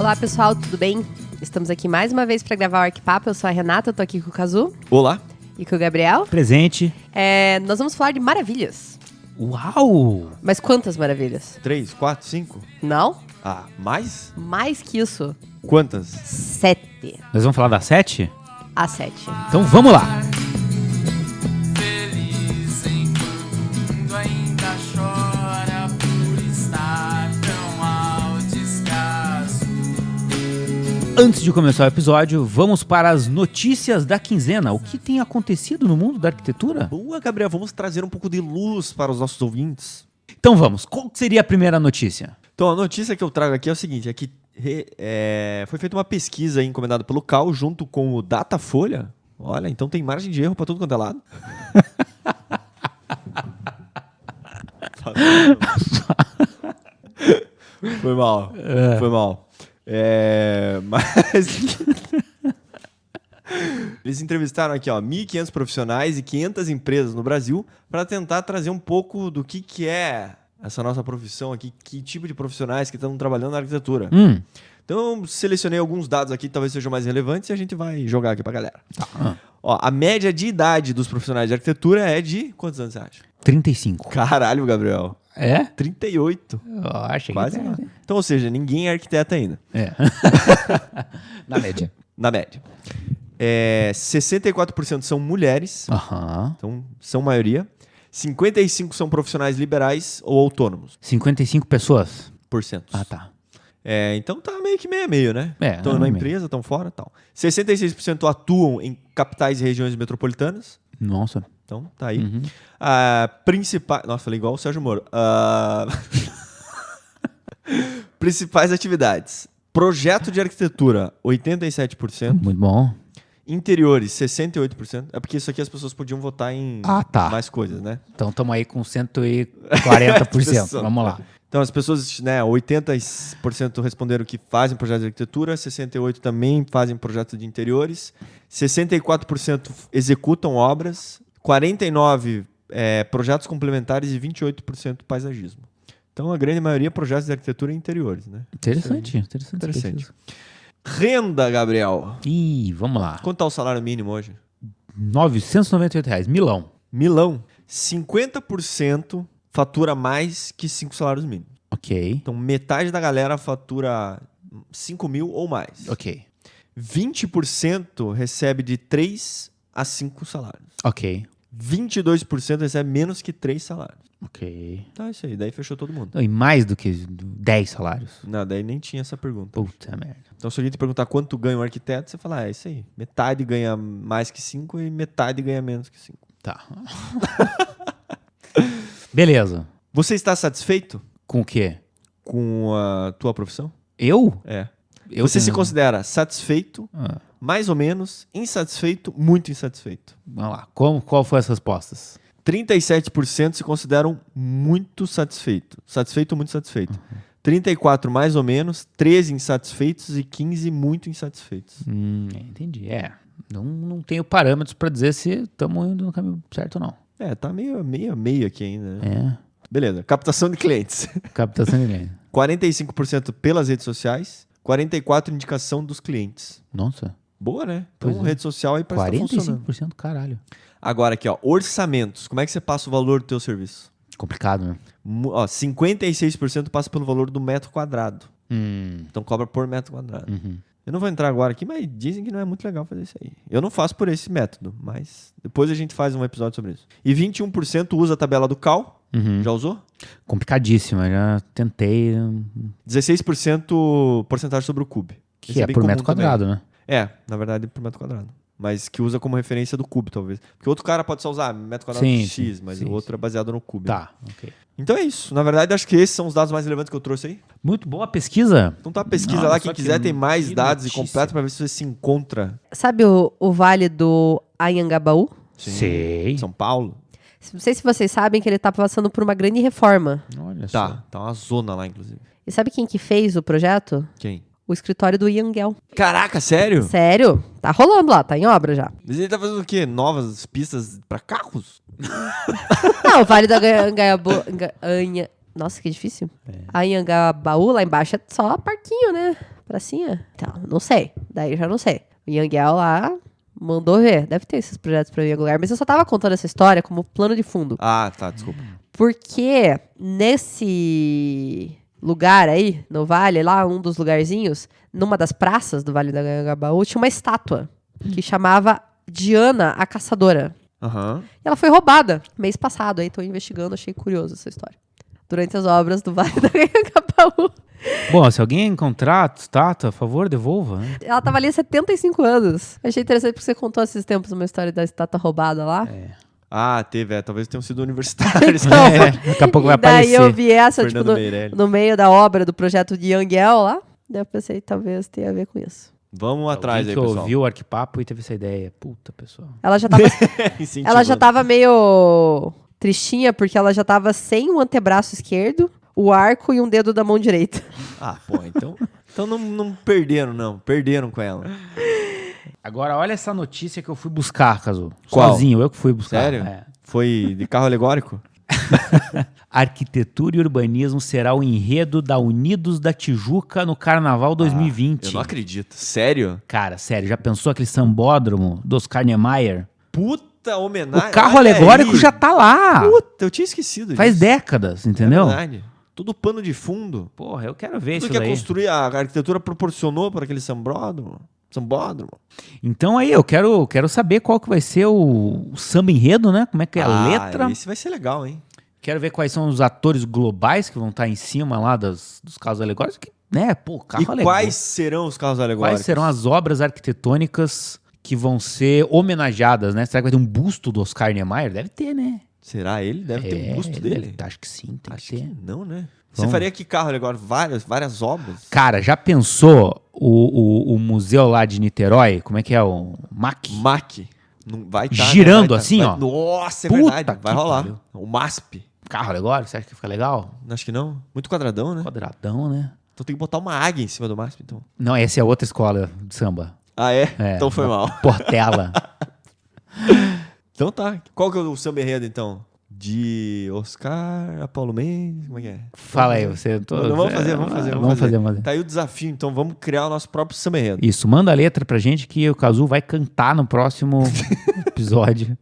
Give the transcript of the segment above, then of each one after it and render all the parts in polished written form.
Olá, pessoal, tudo bem? Estamos aqui mais uma vez para gravar o Arquipapo. Eu sou a Renata, eu tô aqui com o Kazu. Olá. E com o Gabriel. Presente. Nós vamos falar de maravilhas. Uau! Mas quantas maravilhas? 3, 4, 5? Não? Ah, mais? Mais que isso. Quantas? 7. Nós vamos falar da 7? A 7. Então vamos lá! Feliz enquanto ainda chora por estar tão ao descaso. Antes de começar o episódio, vamos para as notícias da quinzena. O que tem acontecido no mundo da arquitetura? Boa, Gabriel. Vamos trazer um pouco de luz para os nossos ouvintes. Então vamos, qual seria a primeira notícia? Então, a notícia que eu trago aqui é o seguinte, é que foi feita uma pesquisa aí encomendada pelo CAL junto com o Datafolha. Olha, então tem margem de erro para tudo quanto é lado. Foi mal. Foi mal. Mas... Eles entrevistaram aqui, 1.500 profissionais e 500 empresas no Brasil para tentar trazer um pouco do que é essa nossa profissão aqui, que tipo de profissionais que estão trabalhando na arquitetura. Então, selecionei alguns dados aqui que talvez sejam mais relevantes e a gente vai jogar aqui pra galera. Tá. A média de idade dos profissionais de arquitetura é de... Quantos anos você acha? 35. Caralho, Gabriel. É? 38. Eu achei Quase que lá. Então, ou seja, ninguém é arquiteto ainda. É. Na média. Na média. 64% são mulheres. Aham. Então, são maioria. 55% são profissionais liberais ou autônomos. 55 pessoas? Por cento. Ah, tá. Então tá meio que meio a meio, né? Estão na meio. empresa, estão fora e tal. 66% atuam em capitais e regiões metropolitanas. Nossa. Então, tá aí. Uhum. Nossa, falei igual o Sérgio Moro. Principais atividades. Projeto de arquitetura, 87%. Muito bom. Interiores, 68%. É porque isso aqui as pessoas podiam votar em mais coisas, né? Então estamos aí com 140%. Vamos lá. Então as pessoas, 80% responderam que fazem projetos de arquitetura, 68% também fazem projetos de interiores, 64% executam obras, 49% projetos complementares e 28% paisagismo. Então a grande maioria projetos de arquitetura e interiores, né? Interessante. Renda, Gabriel. Ih, vamos lá. Quanto está o salário mínimo hoje? R$998. Milão. 50% fatura mais que 5 salários mínimos. Ok. Então, metade da galera fatura 5 mil ou mais. Ok. 20% recebe de 3 a 5 salários. Ok. 22% recebe menos que 3 salários. Ok. Tá, isso aí. Daí fechou todo mundo. Não, e mais do que 10 salários? Não, daí nem tinha essa pergunta. Puta merda. Então, se alguém te perguntar quanto ganha um arquiteto, você fala, é isso aí. Metade ganha mais que 5 e metade ganha menos que 5. Tá. Beleza. Você está satisfeito Com o quê? com a tua profissão? Eu? Você se considera satisfeito, mais ou menos, insatisfeito, muito insatisfeito? Vamos lá. Qual foram as respostas? 37% se consideram muito satisfeito. Satisfeito ou muito satisfeito. 34% mais ou menos, 13% insatisfeitos e 15% muito insatisfeitos. Entendi. Não tenho parâmetros pra dizer se estamos indo no caminho certo ou não. Tá meio a meio aqui ainda, né? É. Beleza. Captação de clientes. Captação de cliente. 45% pelas redes sociais, 44% indicação dos clientes. Nossa. Boa, né? Então, Pois é. rede social aí parece que tá funcionando. 45%, caralho. Agora aqui, orçamentos. Como é que você passa o valor do teu serviço? Complicado, né? 56% passa pelo valor do metro quadrado. Então cobra por metro quadrado. Eu não vou entrar agora aqui, mas dizem que não é muito legal fazer isso aí. Eu não faço por esse método, mas depois a gente faz um episódio sobre isso. E 21% usa a tabela do CAL. Já usou? Complicadíssima, já tentei. 16% porcentagem sobre o Cube. Que Esse é bem por comum metro quadrado, também. né? Na verdade, por metro quadrado. Mas que usa como referência do Cube, talvez. Porque outro cara pode só usar metro quadrado de X, mas o outro é baseado no Cube. Tá, ok. Então é isso. Na verdade, acho que esses são os dados mais relevantes que eu trouxe aí. Muito boa a pesquisa. Então tá, pesquisa Não, lá. só Quem que quiser tem mais que dados notícia. e completo pra ver se você se encontra. Sabe o vale do Anhangabaú? Sei. São Paulo. Não sei se vocês sabem que ele tá passando por uma grande reforma. Olha só. Tá uma zona lá, inclusive. E sabe quem que fez o projeto? Quem? O escritório do Ian Gell. Caraca, sério? Sério? Tá rolando lá, tá em obra já. Mas ele tá fazendo o quê? Novas pistas pra carros? Não, o Vale do Anhangabaú... Nossa, que difícil. Anhangabaú, lá embaixo, é só parquinho, né? Pracinha? Então, não sei. Daí eu já não sei. O Yangel lá mandou ver. Deve ter esses projetos pra mim em algum lugar. Mas eu só tava contando essa história como plano de fundo. Ah, tá, desculpa. Porque nesse lugar aí, no vale, lá, um dos lugarzinhos, numa das praças do Vale do Anhangabaú, tinha uma estátua que chamava Diana a Caçadora. Aham. E ela foi roubada mês passado. Aí tô investigando, achei curioso essa história. Durante as obras do Vale do Anhangabaú. Bom, se alguém encontrar a estátua, por favor, devolva. Né? Ela tava ali há 75 anos. Achei interessante porque você contou esses tempos uma história da estátua roubada lá. Ah, teve, talvez tenham sido universitários. Então, Daqui a pouco vai e daí aparecer. eu vi essa, tipo, Fernando Meirelles. no meio da obra do projeto de Yangel lá. Daí eu pensei, talvez tenha a ver com isso. Vamos atrás aí, Alguém que pessoal. ouviu o Arquipapo e teve essa ideia. Puta, pessoal. Ela já tava, Incentivando. ela já tava meio tristinha, porque ela já tava sem o antebraço esquerdo, o arco e um dedo da mão direita. Ah, pô, então não perderam, não. Perderam com ela. Agora, olha essa notícia que eu fui buscar, Cazu. Qual? Sozinho, eu que fui buscar. Sério? É. Foi de carro alegórico? Arquitetura e urbanismo será o enredo da Unidos da Tijuca no Carnaval 2020. Eu não acredito. Sério? Cara, sério, já pensou aquele sambódromo do Oscar Niemeyer? Puta homenagem. O carro Olha alegórico aí. já tá lá. Puta, eu tinha esquecido Faz disso. décadas, entendeu? É verdade. Tudo pano de fundo. Porra, eu quero ver Tudo isso que daí. construir, a arquitetura proporcionou para aquele sambódromo. Então aí, eu quero saber qual que vai ser o samba enredo, né? Como é que é a letra. Esse vai ser legal, hein? Quero ver quais são os atores globais que vão estar em cima lá dos carros alegóricos. Que, né, pô, carro E alegórico. quais serão os carros alegóricos? Quais serão as obras arquitetônicas que vão ser homenageadas, né? Será que vai ter um busto do Oscar Niemeyer? Deve ter, né? Será ele? Deve ter um busto dele. Acho que sim, tem Acho que ter. que não, né? Você Vamos. faria que carro alegórico? Várias obras? Cara, já pensou o museu lá de Niterói? Como é que é? O MAC? MAC. Não vai tá, Girando vai tá, assim, vai- ó. Nossa, é Puta verdade. Vai que rolar. pariu. O MASP. Carro alegórico? Você acha que fica legal? Acho que não. Muito quadradão, né? Quadradão, né? Então tem que botar uma águia em cima do MASP, então. Não, essa é outra escola de samba. Ah, é? É, Então foi mal. Portela. Então tá. Qual que é o samba enredo, então? De Oscar a Paulo Mendes? Como é que é? Fala aí, você... Vamos fazer. Vamos fazer. Tá aí o desafio, então vamos criar o nosso próprio samba enredo. Isso, manda a letra pra gente que o Cazu vai cantar no próximo episódio.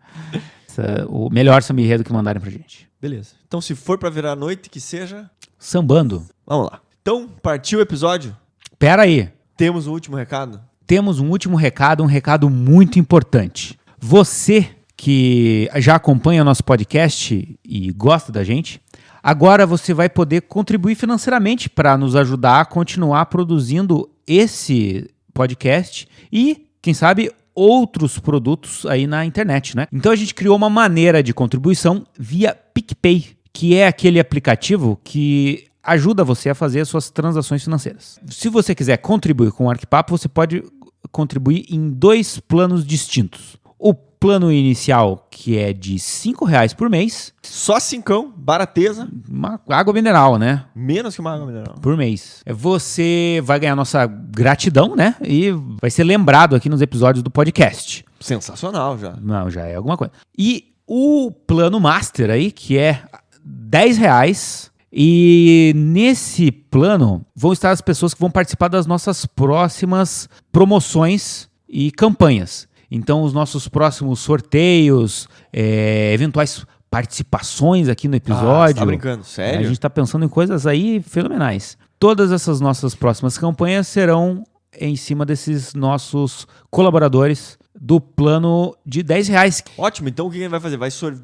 O melhor samba enredo que mandarem pra gente. Beleza. Então se for pra virar a noite, que seja... Sambando. Vamos lá. Então, partiu o episódio? Pera aí. Temos um último recado? Temos um último recado, um recado muito importante. Você que já acompanha o nosso podcast e gosta da gente, agora você vai poder contribuir financeiramente para nos ajudar a continuar produzindo esse podcast e, quem sabe, outros produtos aí na internet, né? Então a gente criou uma maneira de contribuição via PicPay, que é aquele aplicativo que ajuda você a fazer as suas transações financeiras. Se você quiser contribuir com o Arquipapo, você pode contribuir em 2 planos distintos. O plano inicial, que é de R$5 por mês, Só cincão, barateza, uma água mineral, né? menos que uma água mineral. Por mês. Você vai ganhar nossa gratidão, né? E vai ser lembrado aqui nos episódios do podcast. Sensacional já. Não, já é alguma coisa. E o plano Master aí, que é R$10. E nesse plano vão estar as pessoas que vão participar das nossas próximas promoções e campanhas. Então, os nossos próximos sorteios, eventuais participações aqui no episódio. Você tá brincando? Sério? A gente está pensando em coisas aí fenomenais. Todas essas nossas próximas campanhas serão em cima desses nossos colaboradores do plano de R$10. Ótimo, então o que a gente vai fazer?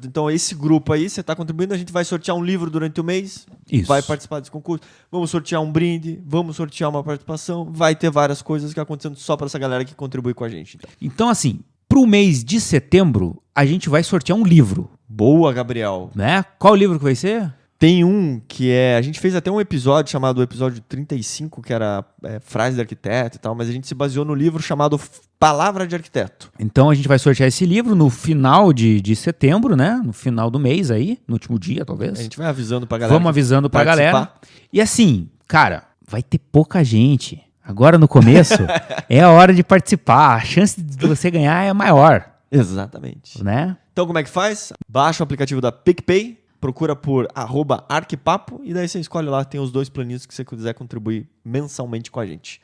Então esse grupo aí, você está contribuindo, a gente vai sortear um livro durante o mês, Isso. vai participar desse concurso, vamos sortear um brinde, vamos sortear uma participação, vai ter várias coisas que acontecendo só para essa galera que contribui com a gente. Então, assim, para o mês de setembro, a gente vai sortear um livro, Boa, Gabriel. né? Qual livro que vai ser? Tem um que a gente fez até um episódio chamado episódio 35, que era frase de arquiteto e tal, mas a gente se baseou no livro chamado Palavra de Arquiteto. Então, a gente vai sortear esse livro no final de setembro, né? No final do mês aí, no último dia, talvez. A gente vai avisando pra galera. Vamos avisando pra participar. galera. E assim, cara, vai ter pouca gente. Agora no começo é a hora de participar. A chance de você ganhar é maior, Exatamente. né? Então como é que faz? Baixa o aplicativo da PicPay, procura por @arquipapo e daí você escolhe lá, tem os 2 planinhos que você quiser contribuir mensalmente com a gente.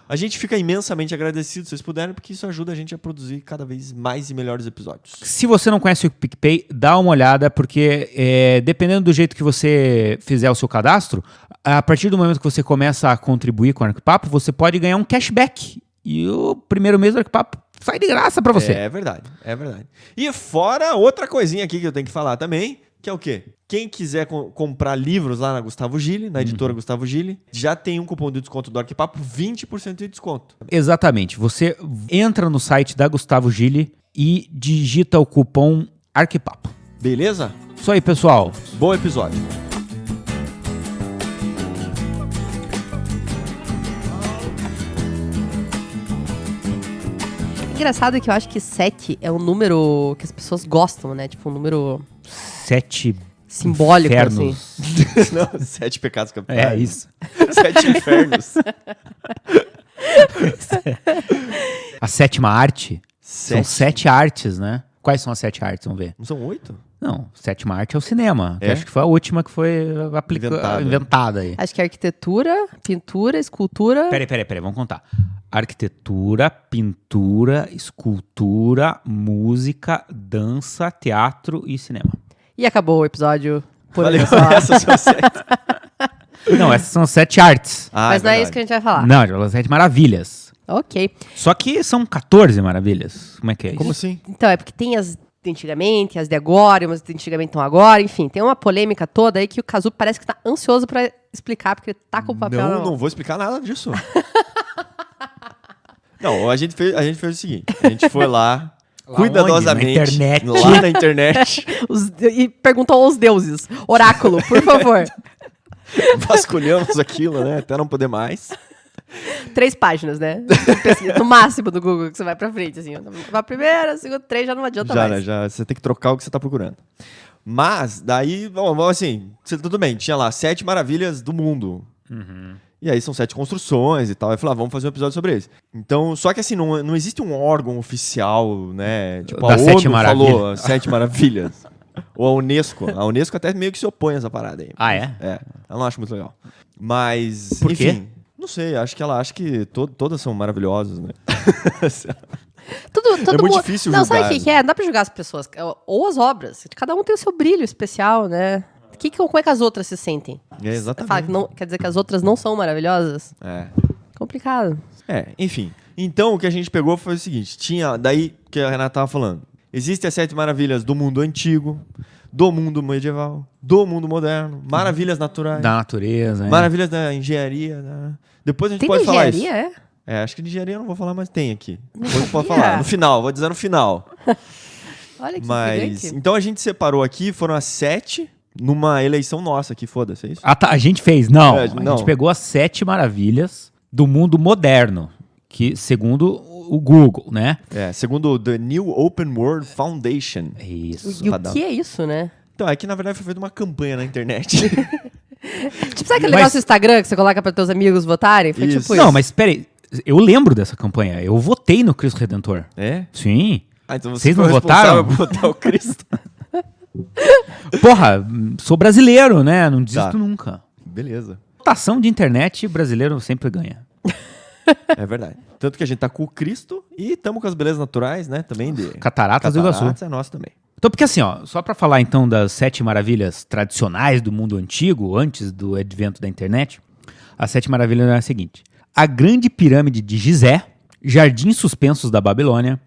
A gente fica imensamente agradecido se vocês puderem, porque isso ajuda a gente a produzir cada vez mais e melhores episódios. Se você não conhece o PicPay, dá uma olhada, porque dependendo do jeito que você fizer o seu cadastro, a partir do momento que você começa a contribuir com o Arquipapo, você pode ganhar um cashback. E o primeiro mês do Arquipapo sai de graça pra você. É verdade, é verdade. E fora outra coisinha aqui que eu tenho que falar também, que é o quê? Quem quiser comprar livros lá na Gustavo Gille, na editora Gustavo Gille, já tem um cupom de desconto do Arquipapo, 20% de desconto. Exatamente. Você entra no site da Gustavo Gille e digita o cupom Arquipapo. Beleza? Isso aí, pessoal. Bom episódio. Engraçado que eu acho que 7 é um número que as pessoas gostam, né? Tipo, um número 7 simbólico, infernos. assim. Não, 7 pecados capitais. É isso. 7 infernos. A sétima arte são 7. 7 artes, né? Quais são as 7 artes? Vamos ver. Não são 8? Não, sétima arte é o cinema. Que É? acho que foi a última que foi inventada aí. Acho que é arquitetura, pintura, escultura... Peraí, vamos contar. Arquitetura, pintura, escultura, música, dança, teatro e cinema. E acabou o episódio. Por Valeu, hoje só. essas são 7. Não, essas são 7 artes. Mas não é isso que a gente vai falar. Não, são 7 maravilhas. Ok. Só que são 14 maravilhas. Como é que é Como isso? assim? Então, é porque tem as de antigamente, as de agora, umas de antigamente estão agora, enfim. Tem uma polêmica toda aí que o Kazu parece que tá ansioso pra explicar, porque ele tá com o papel na mão. Não vou explicar nada disso. Não, a gente fez o seguinte. A gente foi lá cuidadosamente. onde? Na internet. Lá na internet. E perguntou aos deuses. Oráculo, por favor. Vasculhamos aquilo, né? Até não poder mais. 3 páginas, né? Pesquisa, no máximo do Google que você vai pra frente, assim. A primeira, a segunda, 3 já não adianta mais. Já, você tem que trocar o que você tá procurando. Mas, daí, vamos assim, tudo bem, tinha lá 7 maravilhas do mundo. E aí são 7 construções e tal. Aí eu falei, vamos fazer um episódio sobre isso. Então, só que assim, não existe um órgão oficial, né? Tipo, Da a 7 ONU maravilhas. falou as 7 maravilhas. Ou a Unesco. A Unesco até meio que se opõe a essa parada aí. Ah, é? É, ela não acha muito legal. Mas, Por quê? enfim, não sei, acho que ela acha que todas são maravilhosas, né? Todo É muito mundo... difícil Não, julgar, sabe o que é? Não dá pra julgar as pessoas. Ou as obras. Cada um tem o seu brilho especial, né? Como é que as outras se sentem? É, exatamente. Fala que não, quer dizer que as outras não são maravilhosas? É. Complicado. Enfim. Então, o que a gente pegou foi o seguinte. Tinha, daí que a Renata tava falando. Existem as 7 maravilhas do mundo antigo, do mundo medieval, do mundo moderno, maravilhas naturais, Da natureza. maravilhas da engenharia. Né? Depois a gente Tem pode falar isso. engenharia, é? Acho que de engenharia eu não vou falar, mas tem aqui. Depois a gente pode falar. No final, vou dizer no final. Olha que Mas, intrigante. então a gente separou aqui, foram as 7 numa eleição nossa aqui, foda-se, é isso? Ah, tá, a gente fez. Não, É, a não. gente pegou as 7 maravilhas do mundo moderno, que segundo o Google, né? Segundo o The New Open World Foundation. Isso. E o que é isso, né? Então, é que na verdade foi feita uma campanha na internet. Tipo, sabe aquele Mas- negócio do Instagram que você coloca pra teus amigos votarem? Foi Isso. tipo Não, isso. mas peraí, eu lembro dessa campanha. Eu votei no Cristo Redentor. É? Sim. Então você Vocês foi não o responsável votaram? por botar o Cristo. Porra, sou brasileiro, né? Não desisto Tá. nunca. Beleza. Votação de internet, brasileiro sempre ganha. É verdade. Tanto que a gente tá com o Cristo e estamos com as belezas naturais, né? Também de Cataratas do Iguaçu. é nosso também. Então, porque assim, ó, só pra falar então das 7 maravilhas tradicionais do mundo antigo, antes do advento da internet, as 7 maravilhas eram as seguintes: a grande pirâmide de Gizé, jardins suspensos da Babilônia,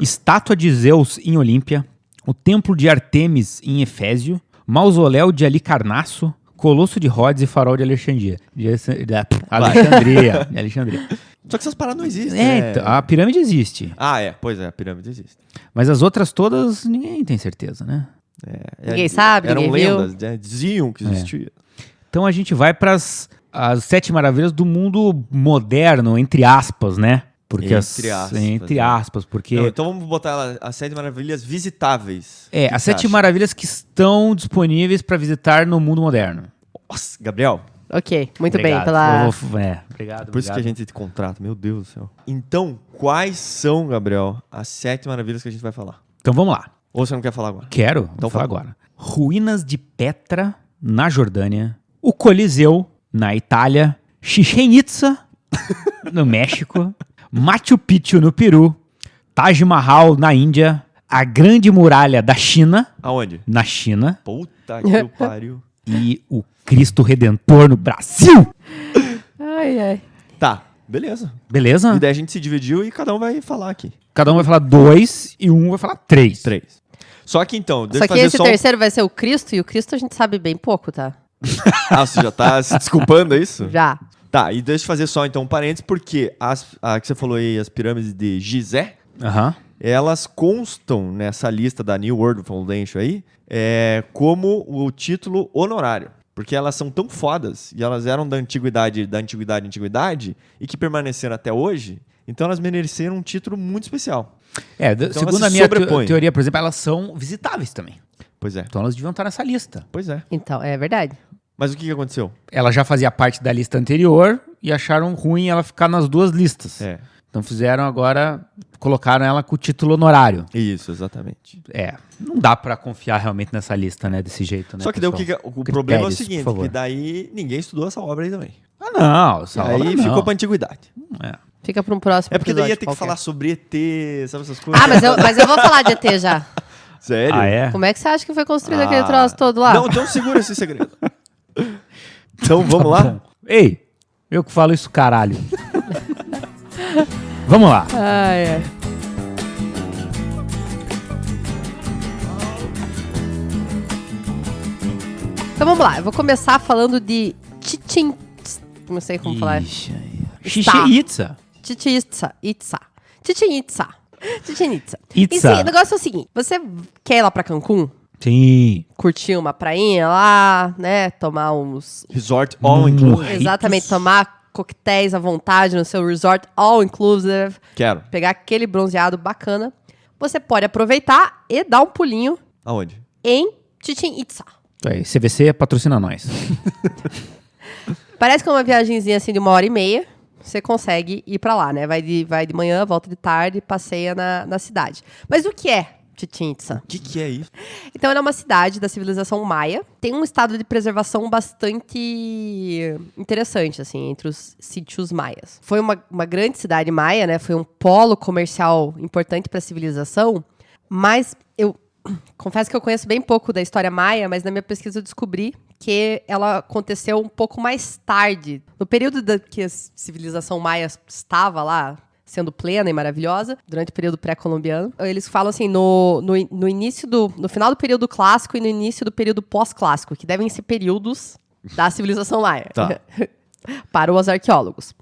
estátua de Zeus em Olímpia, o templo de Artemis em Efésio, mausoléu de Alicarnasso, colosso de Rhodes e farol de Alexandria. De Alexandria. Só que essas paradas não existem. Então, a pirâmide existe. Pois é, a pirâmide existe. Mas as outras todas, ninguém tem certeza, né? Ninguém sabe, Eram ninguém viu. lendas, né? Diziam que existia. Então a gente vai para as 7 maravilhas do mundo moderno, entre aspas, né? Porque Entre aspas, porque Não, então vamos botar ela, as 7 maravilhas visitáveis. as 7 maravilhas que estão disponíveis para visitar no mundo moderno. Nossa, Gabriel, Ok, muito Obrigado. bem pela... Obrigado. por isso que a gente te contrata, meu Deus do céu. Então, quais são, Gabriel, as 7 maravilhas que a gente vai falar? Então vamos lá. Ou você não quer falar agora? Quero, Então vou falar fala. agora. Ruínas de Petra, na Jordânia. O Coliseu, na Itália. Chichén Itzá, no México. Machu Picchu, no Peru. Taj Mahal, na Índia. A Grande Muralha da China, Aonde? na China. Puta que pariu. E o Cristo Redentor no Brasil. Ai, ai. Tá, beleza. Beleza? E daí a gente se dividiu e cada um vai falar aqui. Cada um vai falar 2 e um vai falar 3. 3. Só que então, deixa Só eu que fazer esse só terceiro vai ser o Cristo, e o Cristo a gente sabe bem pouco, tá? Ah, você já tá se desculpando, é isso? Já. Tá, e deixa eu fazer só então um parênteses, porque a que você falou aí, as pirâmides de Gizé, Aham. elas constam nessa lista da New World Foundation aí, como o título honorário. Porque elas são tão fodas e elas eram da antiguidade, e que permaneceram até hoje, então elas mereceram um título muito especial. Segundo elas a se minha sobrepõem. teoria, por exemplo, elas são visitáveis também. Pois é, Então elas deviam estar nessa lista. pois é. Então, é verdade. Mas o que aconteceu? Ela já fazia parte da lista anterior e acharam ruim ela ficar nas duas listas. Então fizeram agora, colocaram ela com o título honorário. Isso, exatamente. Não dá pra confiar realmente nessa lista, né, desse jeito, né, Só que daí pessoal? o problema é o Critérios, seguinte, por favor. que daí ninguém estudou essa obra aí também. Ah, não. Essa obra Aí não. ficou pra antiguidade. É. Fica pra um próximo É porque daí ia episódio ter que qualquer. falar sobre ET, sabe essas coisas? Ah, mas eu vou falar de ET já. Sério? Ah, é? Como é que você acha que foi construído aquele troço todo lá? Não, então segura esse segredo. Então vamos lá? Bom. Ei, eu que falo isso, caralho. Vamos lá. Ai, ai. Então vamos lá, eu vou começar falando de Chichen... Não sei como falar. Chichén Itzá. Chichen Itza. Chichen Itza. Chichen Itza. Itza. E sim, o negócio é o seguinte, você quer ir lá pra Cancún? Sim. Curtir uma prainha lá, né? Tomar uns... Resort all inclusive. Exatamente, tomar coquetéis à vontade no seu resort all inclusive. Quero. Pegar aquele bronzeado bacana. Você pode aproveitar e dar um pulinho Aonde? em Chichen Itza. Aí, CVC patrocina nós. Parece que é uma viagenzinha assim de 1h30. Você consegue ir pra lá, né? Vai de manhã, volta de tarde, passeia na cidade. Mas o que é Chichen Itza? O que é isso? Então, ela é uma cidade da civilização maia. Tem um estado de preservação bastante interessante, assim, entre os sítios maias. Foi uma grande cidade maia, né? Foi um polo comercial importante para a civilização. Mas eu confesso que eu conheço bem pouco da história maia, mas na minha pesquisa eu descobri que ela aconteceu um pouco mais tarde. No período que a civilização maia estava lá, sendo plena e maravilhosa, durante o período pré-colombiano. Eles falam assim, no início no final do período clássico e no início do período pós-clássico, que devem ser períodos da civilização maia, Tá. para os arqueólogos.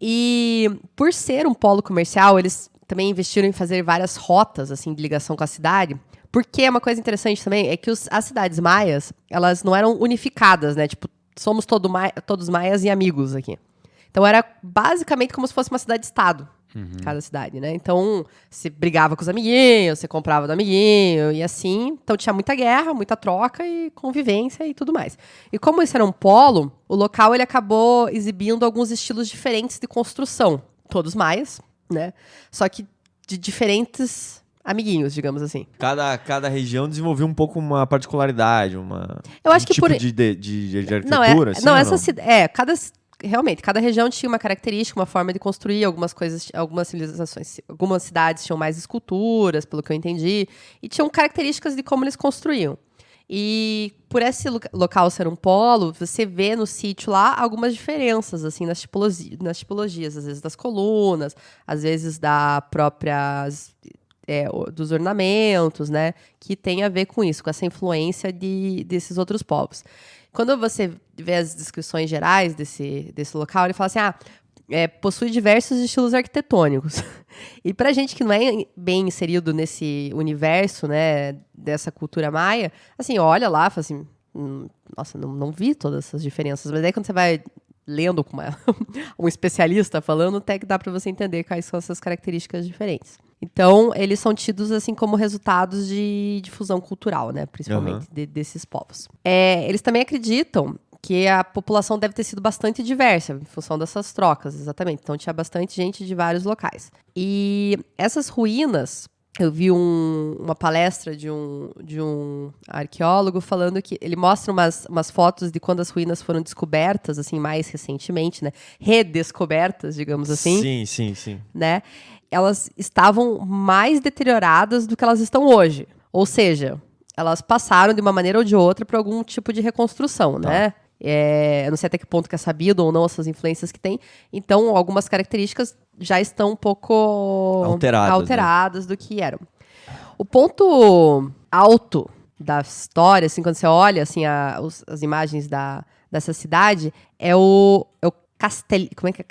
E por ser um polo comercial, eles também investiram em fazer várias rotas, assim, de ligação com a cidade, porque uma coisa interessante também é que as cidades maias, elas não eram unificadas, né? Tipo, somos todos maias e amigos aqui. Então era basicamente como se fosse uma cidade-estado, cada cidade, né? Então você brigava com os amiguinhos, você comprava do amiguinho e assim. Então tinha muita guerra, muita troca e convivência e tudo mais. E como isso era um polo, o local ele acabou exibindo alguns estilos diferentes de construção. Todos maias, né? Só que de diferentes amiguinhos, digamos assim. Cada região desenvolveu um pouco uma particularidade, Eu acho que tipo por... de arquitetura, assim, ou realmente, cada região tinha uma característica, uma forma de construir algumas coisas, algumas civilizações, algumas cidades tinham mais esculturas, pelo que eu entendi, e tinham características de como eles construíam. E por esse local ser um polo, você vê no sítio lá algumas diferenças, assim, nas tipologias, às vezes das colunas, às vezes dos ornamentos, né, que tem a ver com isso, com essa influência desses outros povos. Quando você vê as descrições gerais desse local, ele fala assim, possui diversos estilos arquitetônicos. E pra gente que não é bem inserido nesse universo, né, dessa cultura maia, assim, olha lá, fala assim, nossa, não vi todas essas diferenças. Mas aí quando você vai lendo com um especialista falando, até que dá pra você entender quais são essas características diferentes. Então, eles são tidos assim como resultados de difusão cultural, né? Principalmente desses povos. Eles também acreditam que a população deve ter sido bastante diversa em função dessas trocas, exatamente. Então, tinha bastante gente de vários locais. E essas ruínas eu vi uma palestra de um arqueólogo falando que ele mostra umas fotos de quando as ruínas foram descobertas, assim, mais recentemente, né? Redescobertas, digamos assim. Sim. Né? Elas estavam mais deterioradas do que elas estão hoje. Ou seja, elas passaram de uma maneira ou de outra por algum tipo de reconstrução, né? Eu não sei até que ponto que é sabido ou não essas influências que tem. Então, algumas características já estão um pouco alteradas do que eram. O ponto alto da história, assim, quando você olha assim, as imagens dessa cidade, é o como é que é?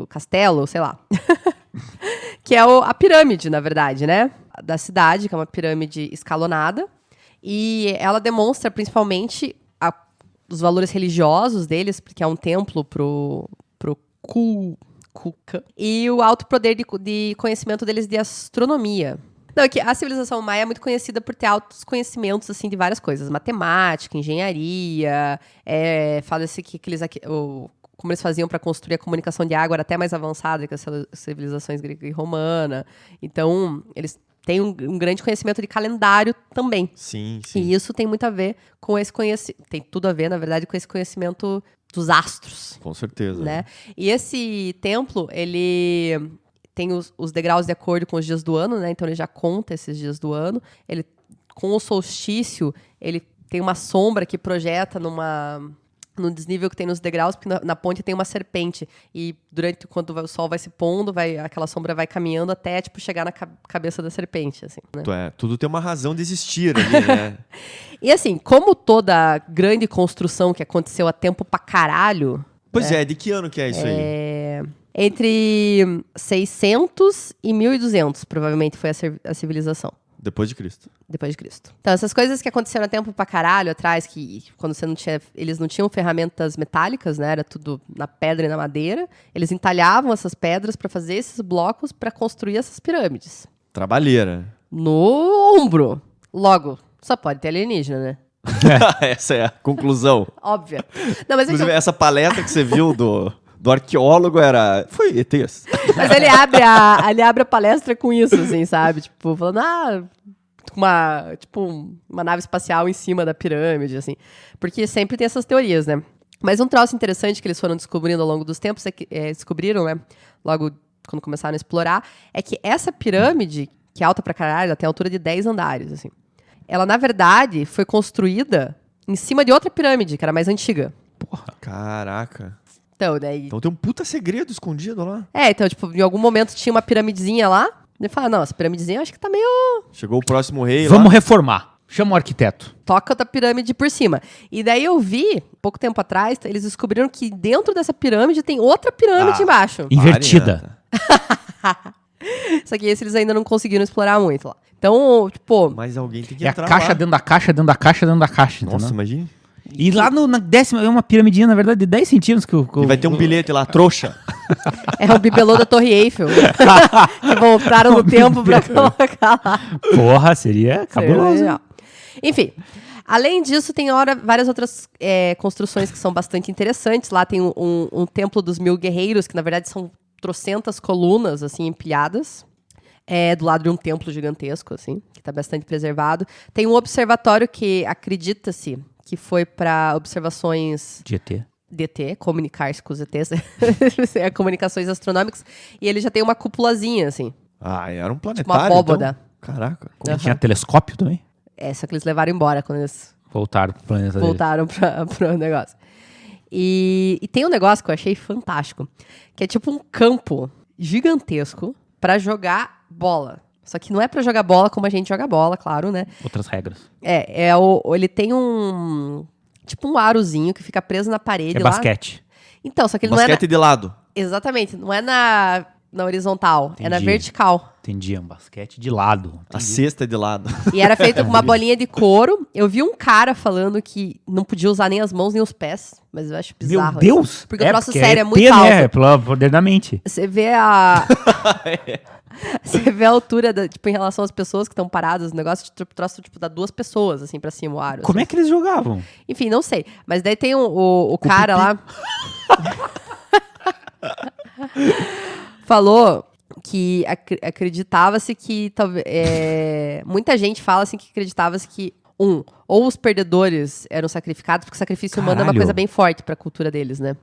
Castelo, sei lá. Que é a pirâmide, na verdade, né? Da cidade, que é uma pirâmide escalonada. E ela demonstra, principalmente, os valores religiosos deles, porque é um templo pro Kukulkan. E o alto poder de conhecimento deles de astronomia. Não, é que a civilização maia é muito conhecida por ter altos conhecimentos, assim, de várias coisas. Matemática, engenharia, fala-se que como eles faziam para construir a comunicação de água era até mais avançada que as civilizações grega e romana. Então, eles têm um grande conhecimento de calendário também. Sim. E isso tem muito a ver com esse conhecimento. Tem tudo a ver, na verdade, com esse conhecimento dos astros. Com certeza. Né? E esse templo, ele tem os degraus de acordo com os dias do ano, né? Então ele já conta esses dias do ano. Ele, com o solstício, ele tem uma sombra que projeta no desnível que tem nos degraus, porque na ponte tem uma serpente. E quando o sol vai se pondo, aquela sombra vai caminhando até, tipo, chegar na cabeça da serpente, assim, né? Tudo tem uma razão de existir ali, né? E assim, como toda grande construção que aconteceu há tempo pra caralho... Pois de que ano que é isso aí? Entre 600 e 1200, provavelmente, foi a civilização. Depois de Cristo. Depois de Cristo. Então, essas coisas que aconteceram há tempo pra caralho atrás, que quando eles não tinham ferramentas metálicas, né? Era tudo na pedra e na madeira. Eles entalhavam essas pedras pra fazer esses blocos pra construir essas pirâmides. Trabalheira. No ombro. Logo, só pode ter alienígena, né? Essa é a conclusão. Óbvia. Não, mas Inclusive, essa palestra que você viu do arqueólogo foi ETs. Mas ele abre a palestra com isso, assim, sabe? Tipo, falando, uma nave espacial em cima da pirâmide, assim. Porque sempre tem essas teorias, né? Mas um troço interessante que eles foram descobrindo ao longo dos tempos, descobriram, né? Logo quando começaram a explorar, é que essa pirâmide, que é alta pra caralho, ela tem a altura de 10 andares, assim. Ela, na verdade, foi construída em cima de outra pirâmide, que era mais antiga. Porra. Caraca. Então Então tem um puta segredo escondido lá. Então, tipo, em algum momento tinha uma piramidezinha lá. Ele fala, não, essa piramidezinha eu acho que tá meio... Chegou o próximo rei Vamos lá. reformar. Chama o arquiteto. Toca da pirâmide por cima. E daí eu vi, pouco tempo atrás, eles descobriram que dentro dessa pirâmide tem outra pirâmide embaixo. Invertida. Só que esse eles ainda não conseguiram explorar muito lá. Então, tipo... Mas alguém tem que É a entrar caixa lá. dentro da caixa, dentro da caixa, dentro da caixa. Nossa, entendeu? imagina. E lá na décima, é uma piramidinha, na verdade, de 10 centímetros. E vai ter um bilhete lá, trouxa. É o bibelô da Torre Eiffel. Que voltaram no tempo pra colocar lá. Porra, seria cabuloso. Legal. Enfim, além disso, tem várias outras construções que são bastante interessantes. Lá tem um templo dos 1000 guerreiros, que na verdade são trocentas colunas, assim, empilhadas. Do lado de um templo gigantesco, assim, que está bastante preservado. Tem um observatório que acredita-se que foi para observações De ET. DT, comunicar-se com os ETs, comunicações astronômicas, e ele já tem uma cupulazinha, assim. Era um Tipo uma planetário, abóboda. então? Caraca. Tinha telescópio também? Só que eles levaram embora quando eles Voltaram pro planeta dele. voltaram pro negócio. E tem um negócio que eu achei fantástico, que é tipo um campo gigantesco pra jogar bola. Só que não é pra jogar bola como a gente joga bola, claro, né? Outras regras. Ele tem tipo um arozinho que fica preso na parede lá. Basquete. Então, só que ele não é Basquete de lado. exatamente, não é na horizontal, é na Entendi. vertical. Entendi, um basquete de lado. A cesta é de lado. E era feito com uma bolinha de couro. Eu vi um cara falando que não podia usar nem as mãos nem os pés, mas eu acho bizarro. Meu Deus! Assim, porque o troço porque sério é muito ET, alto. Né? Pelo poder da mente. Você vê Você vê a altura, tipo, em relação às pessoas que estão paradas, o negócio troço, tipo, dá 2 pessoas, assim, pra cima o aro. Como assim. é que eles jogavam? Enfim, não sei. Mas daí tem o cara lá... falou que acreditava-se que muita gente fala assim que acreditava-se que ou os perdedores eram sacrificados, porque o sacrifício humano é uma Caralho. coisa bem forte pra cultura deles, né?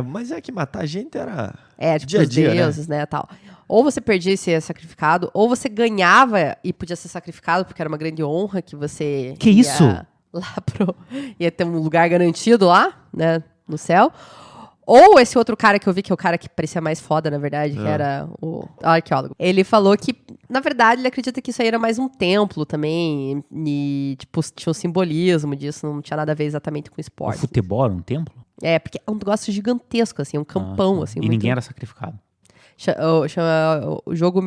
Mas é que matar gente era Tipo, dia a os dia, deuses, né, tal. Ou você perdia e ser sacrificado, ou você ganhava e podia ser sacrificado, porque era uma grande honra que você Que ia isso? ia ter um lugar garantido lá, né, no céu. Ou esse outro cara que eu vi, que é o cara que parecia mais foda, na verdade, que era o arqueólogo. Ele falou que, na verdade, ele acredita que isso aí era mais um templo também. E, tipo, tinha um simbolismo disso, não tinha nada a ver exatamente com O esporte. futebol era um templo? Porque é um negócio gigantesco, assim, um campão, assim. E muito- ninguém era sacrificado. Chama o jogo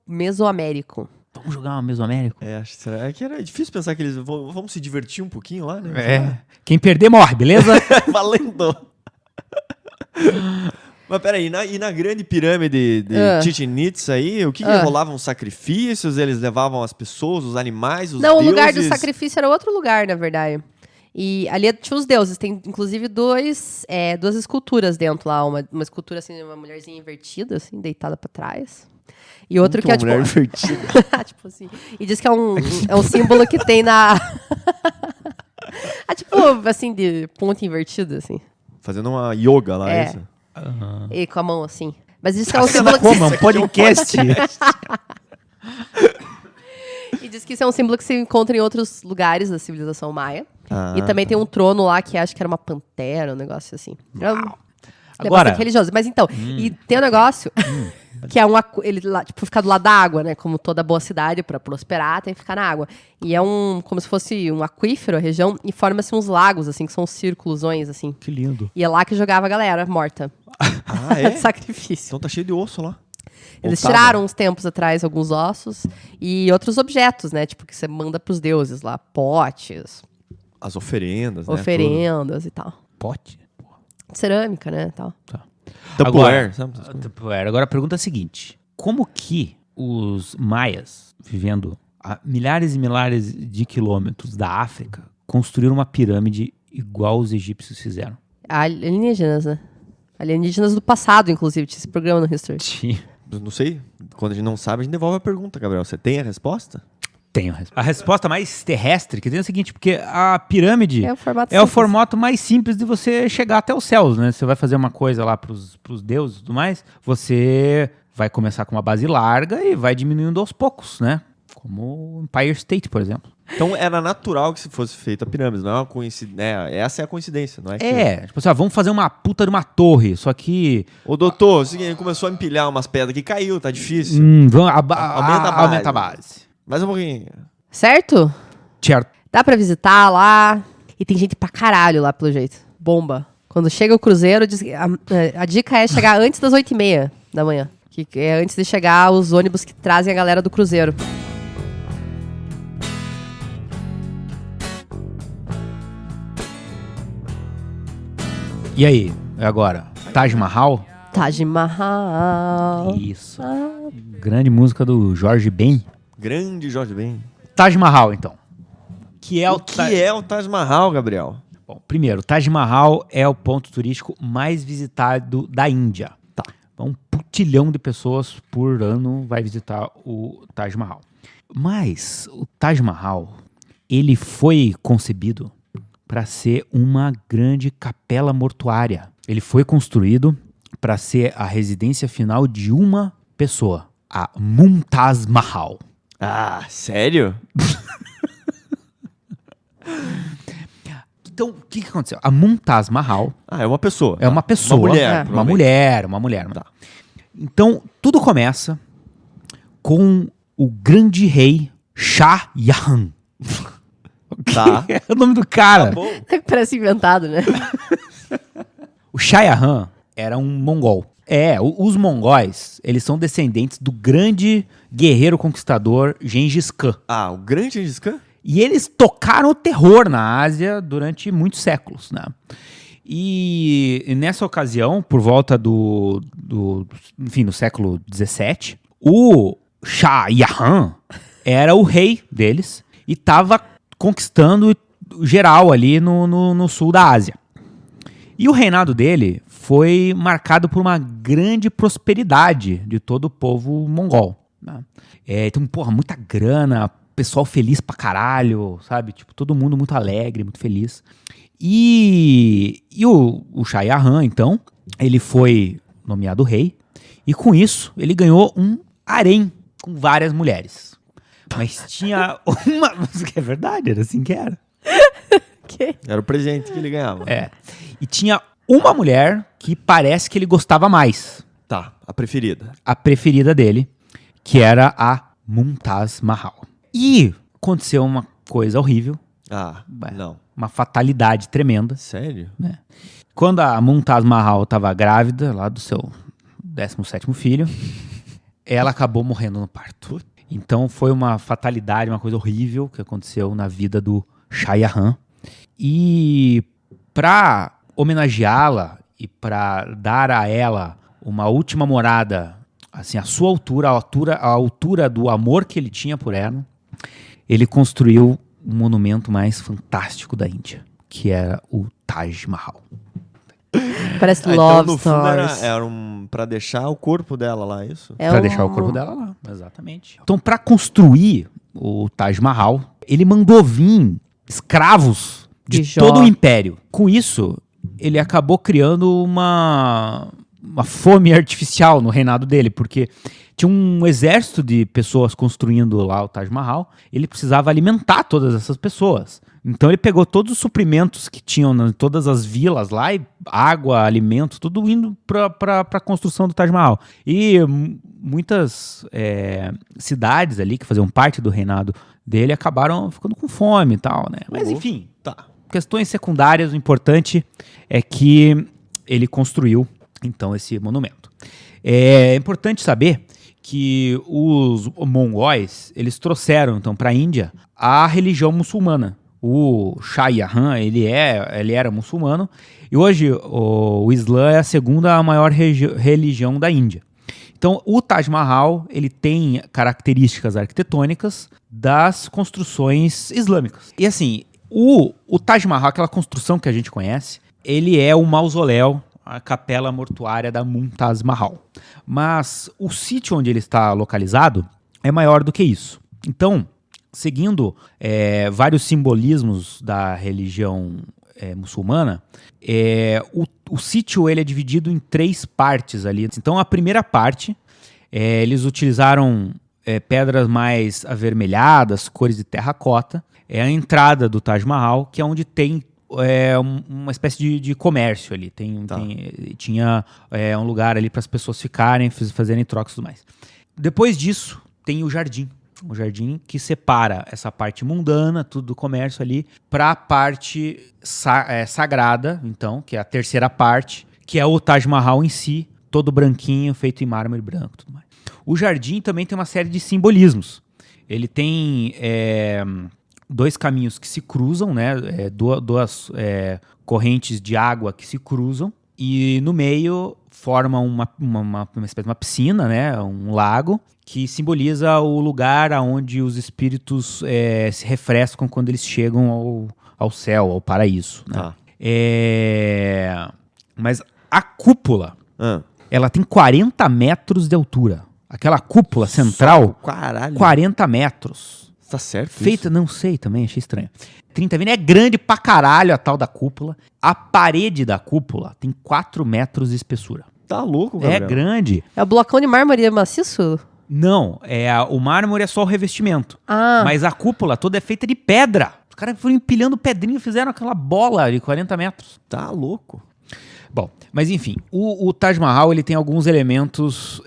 Mesoamérico. Vamos jogar uma Mesoamérica? É que era difícil pensar que eles vamos se divertir um pouquinho lá, né? Quem perder morre, beleza? Valendo! Mas peraí, e na grande pirâmide de Chichen Itza aí, o que rolavam sacrifícios? Eles levavam as pessoas, os animais, os Não, deuses? o lugar do sacrifício era outro lugar, na verdade. E ali tinha os deuses. Tem, inclusive, duas esculturas dentro lá. Uma escultura, assim, de uma mulherzinha invertida, assim, deitada pra trás. E outro que é, Uma tipo... mulher invertida. tipo assim. E diz que é um símbolo que tem na... tipo, assim, de ponta invertida, assim. Fazendo uma yoga lá, É. isso? E com a mão, assim. Mas diz que é um símbolo... Como? É um podcast? E diz que isso é um símbolo que se encontra em outros lugares da civilização maia. Ah, E também tem um trono lá que acho que era uma pantera, um negócio assim. É Agora- bastante religioso. Mas então, e tem um negócio que é ele lá, tipo, fica do lado da água, né? Como toda boa cidade, pra prosperar, tem que ficar na água. E é como se fosse um aquífero, a região, e forma-se uns lagos, assim, que são círculosões, assim. Que lindo. E é lá que jogava a galera morta. Ah, é? De sacrifício. Então tá cheio de osso lá. Eles Ou tava? tiraram uns tempos atrás alguns ossos e outros objetos, né? Tipo, que você manda pros deuses lá. Potes, As oferendas, né? oferendas e tal. Pote? Cerâmica, né? Tal. Tudo. Tupperware, sabe? Tupperware. Agora a pergunta é a seguinte: como que os maias, vivendo a milhares e milhares de quilômetros da África, construíram uma pirâmide igual os egípcios fizeram? Alienígenas, né? Alienígenas do passado, inclusive. Tinha esse programa no History. Eu não sei. Quando a gente não sabe, a gente devolve a pergunta, Gabriel. Você tem a resposta? Tenho a resposta. A resposta mais terrestre que tem é o seguinte, porque a pirâmide É o formato é o simples. formato mais simples de você chegar até os céus, né? Você vai fazer uma coisa lá pros deuses e tudo mais, você vai começar com uma base larga e vai diminuindo aos poucos, né? Como o Empire State, por exemplo. Então era natural que se fosse feita a pirâmide, não é uma coincidência. Essa é a coincidência, não é? Tipo assim, vamos fazer uma puta de uma torre, só que... Ô, doutor, é o seguinte, ele começou a empilhar umas pedras que caiu, tá difícil. Aumenta a base. Mais um pouquinho. Certo? Certo. Dá pra visitar lá. E tem gente pra caralho lá, pelo jeito. Bomba. Quando chega o cruzeiro, a dica é chegar antes das 8h30 da manhã. Que é antes de chegar os ônibus que trazem a galera do cruzeiro. E aí, agora? Taj Mahal? Taj Mahal. Isso. Grande música do Jorge Ben. Grande Jorge Ben. Taj Mahal, então. Que é O que é o Taj Mahal, Gabriel? Bom, primeiro, Taj Mahal é o ponto turístico mais visitado da Índia. Tá. Um putilhão de pessoas por ano vai visitar o Taj Mahal. Mas o Taj Mahal, ele foi concebido para ser uma grande capela mortuária. Ele foi construído para ser a residência final de uma pessoa, a Mumtaz Mahal. Ah, sério? Então, o que aconteceu? A Mumtaz Mahal Ah, é uma pessoa. é uma pessoa. Uma mulher. É. Uma provavelmente. mulher. Tá. Então, tudo começa com o grande rei Shah Jahan. Tá. É o nome do cara. Bom. Parece inventado, né? O Shah Jahan era um mongol. Os mongóis, eles são descendentes do grande guerreiro conquistador Gengis Khan. Ah, o grande Gengis Khan? E eles tocaram o terror na Ásia durante muitos séculos, né? E nessa ocasião, por volta do século XVII, o Shah Jahan era o rei deles e estava conquistando geral ali no sul da Ásia. E o reinado dele foi marcado por uma grande prosperidade de todo o povo mongol, né? Então, porra, muita grana, pessoal feliz pra caralho, sabe? Tipo, todo mundo muito alegre, muito feliz. E o Shah Jahan, então, ele foi nomeado rei, e com isso ele ganhou um harém com várias mulheres. Mas tinha uma... É verdade, era assim que era. Era o presente que ele ganhava. E tinha uma mulher que parece que ele gostava mais. Tá, a preferida. A preferida dele, que era a Mumtaz Mahal. E aconteceu uma coisa horrível. Não. Uma fatalidade tremenda. Sério? Né? Quando a Mumtaz Mahal estava grávida, lá do seu 17º filho, ela acabou morrendo no parto. Então foi uma fatalidade, uma coisa horrível que aconteceu na vida do Shah Jahan. E para homenageá-la e para dar a ela uma última morada, assim, a sua altura, a altura do amor que ele tinha por ela, ele construiu o monumento mais fantástico da Índia, que era o Taj Mahal. Parece Então, Love no fundo, Stories. era pra deixar o corpo dela lá, isso? Pra deixar o corpo dela lá, exatamente. Então, pra construir o Taj Mahal, ele mandou vir escravos de todo o império. Com isso, ele acabou criando uma fome artificial no reinado dele, porque tinha um exército de pessoas construindo lá o Taj Mahal, ele precisava alimentar todas essas pessoas. Então ele pegou todos os suprimentos que tinham em todas as vilas lá, e água, alimento, tudo indo para a construção do Taj Mahal. E muitas cidades ali que faziam parte do reinado dele acabaram ficando com fome e tal, né? Mas enfim, questões secundárias, o importante é que ele construiu então esse monumento. É importante saber que os mongóis, eles trouxeram então para a Índia a religião muçulmana. O Shah Jahan, ele era muçulmano, e hoje o Islã é a segunda maior religião da Índia. Então, o Taj Mahal, ele tem características arquitetônicas das construções islâmicas. E assim, o Taj Mahal, aquela construção que a gente conhece, ele é o mausoléu, a capela mortuária da Mumtaz Mahal. Mas o sítio onde ele está localizado é maior do que isso. Então, seguindo vários simbolismos da religião muçulmana, o sítio ele é dividido em 3 partes ali. Então, a primeira parte, eles utilizaram pedras mais avermelhadas, cores de terracota. É a entrada do Taj Mahal, que é onde tem uma espécie de comércio ali. Tinha um lugar ali para as pessoas ficarem, fazerem trocas e tudo mais. Depois disso, tem o jardim. O jardim que separa essa parte mundana, tudo do comércio ali, para a parte sagrada, então, que é a terceira parte, que é o Taj Mahal em si, todo branquinho, feito em mármore branco e tudo mais. O jardim também tem uma série de simbolismos. Ele tem 2 caminhos que se cruzam, né? Duas correntes de água que se cruzam, e no meio forma uma espécie de uma piscina, né? Um lago, que simboliza o lugar onde os espíritos se refrescam quando eles chegam ao céu, ao paraíso. Né? Mas a cúpula, ela tem 40 metros de altura. Aquela cúpula central, 40 metros. Tá certo feita, isso? Não sei também, achei estranho. 30 metros, é grande pra caralho a tal da cúpula. A parede da cúpula tem 4 metros de espessura. Tá louco, Gabriel. É grande. É o blocão de mármore maciço? Não, o mármore é só o revestimento. Ah. Mas a cúpula toda é feita de pedra. Os caras foram empilhando pedrinha e fizeram aquela bola de 40 metros. Tá louco. Bom, mas enfim, o Taj Mahal ele tem alguns elementos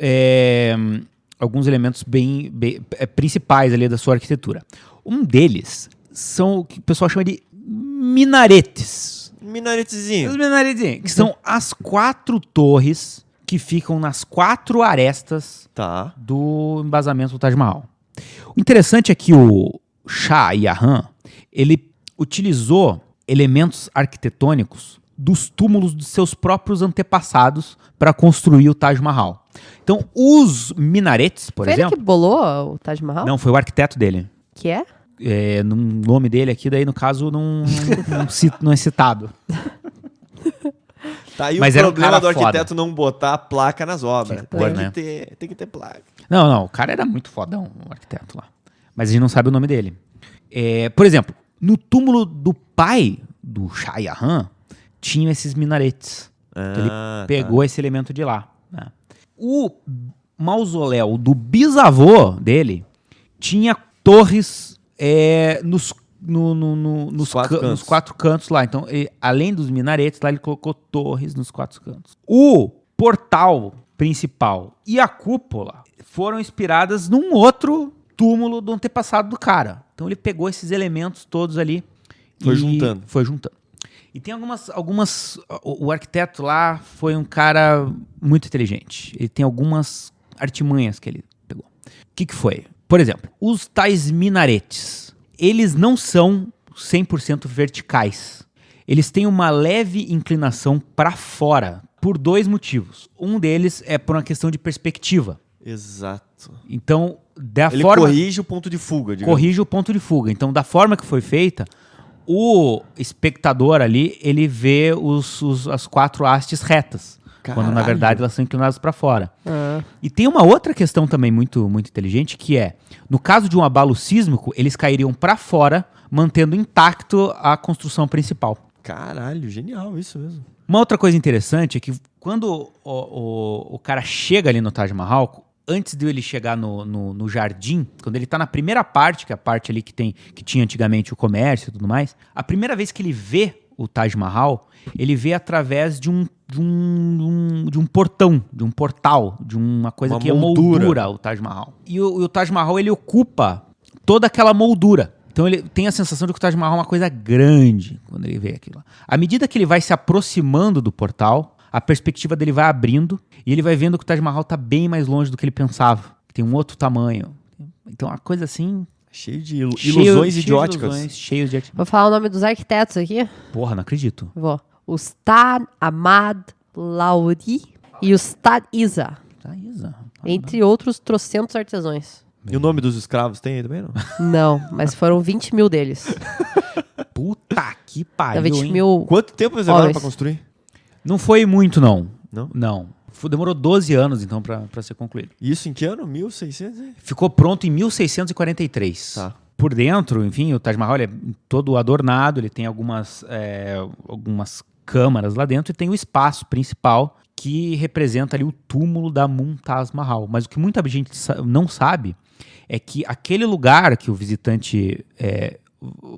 bem principais ali da sua arquitetura. Um deles são o que o pessoal chama de minaretes. Minaretezinho. Os minaretezinhos, que são as 4 torres que ficam nas 4 arestas do embasamento do Taj Mahal. O interessante é que o Shah Jahan, ele utilizou elementos arquitetônicos dos túmulos de seus próprios antepassados para construir o Taj Mahal. Então, os minaretes, por exemplo... Foi ele que bolou o Taj Mahal? Não, foi o arquiteto dele. Que é? No nome dele aqui, daí no caso não é citado. Tá aí Mas o era um problema cara do arquiteto foda. não botar placa nas obras. Tinha que pôr, né? Tem que ter placa. Não, o cara era muito fodão, o arquiteto lá. Mas a gente não sabe o nome dele. Por exemplo, no túmulo do pai do Shah Jahan, tinham esses minaretes. Então ele pegou esse elemento de lá. Né? O mausoléu do bisavô dele tinha torres nos quatro cantos lá. Então, além dos minaretes, lá ele colocou torres nos 4 cantos. O portal principal e a cúpula foram inspiradas num outro túmulo do antepassado do cara. Então ele pegou esses elementos todos ali Foi Foi juntando. E tem algumas... O arquiteto lá foi um cara muito inteligente. Ele tem algumas artimanhas que ele pegou. O que foi? Por exemplo, os tais minaretes, eles não são 100% verticais. Eles têm uma leve inclinação para fora, por 2 motivos. Um deles é por uma questão de perspectiva. Exato. Então, Ele corrige o ponto de fuga, digamos. Corrige o ponto de fuga. Então, da forma que foi feita, o espectador ali, ele vê as 4 hastes retas. Caralho. Quando, na verdade, elas são inclinadas para fora. E tem uma outra questão também muito, muito inteligente, que é, no caso de um abalo sísmico, eles cairiam para fora, mantendo intacto a construção principal. Caralho, genial isso mesmo. Uma outra coisa interessante é que quando o cara chega ali no Taj Mahal, antes de ele chegar no jardim, quando ele tá na primeira parte, que é a parte ali que tinha antigamente o comércio e tudo mais, a primeira vez que ele vê o Taj Mahal, ele vê através de um portão, de um portal, de uma coisa que moldura o Taj Mahal. E o Taj Mahal, ele ocupa toda aquela moldura. Então ele tem a sensação de que o Taj Mahal é uma coisa grande quando ele vê aquilo. À medida que ele vai se aproximando do portal, a perspectiva dele vai abrindo e ele vai vendo que o Taj Mahal está bem mais longe do que ele pensava. Tem um outro tamanho. Então, uma coisa assim... Cheio de ilusões idióticas. Cheios de idióticas. Vou falar o nome dos arquitetos aqui. Porra, não acredito. Vou. O Ustad Ahmad Laudi e o Ustad Isa. Tá, Isa. Entre outros trocentos artesãos. E o nome dos escravos tem aí também, não? Não, mas foram 20 mil deles. Puta que pariu, 20 hein? mil. Quanto tempo eles levaram Homens. pra construir? Não foi muito, não. Não? Não. Demorou 12 anos, então, pra ser concluído. E isso em que ano? 1600? Hein? Ficou pronto em 1643. Tá. Por dentro, enfim, o Taj Mahal ele é todo adornado, ele tem algumas câmaras lá dentro e tem o espaço principal que representa ali o túmulo da Mumtaz Mahal. Mas o que muita gente não sabe é que aquele lugar que o visitante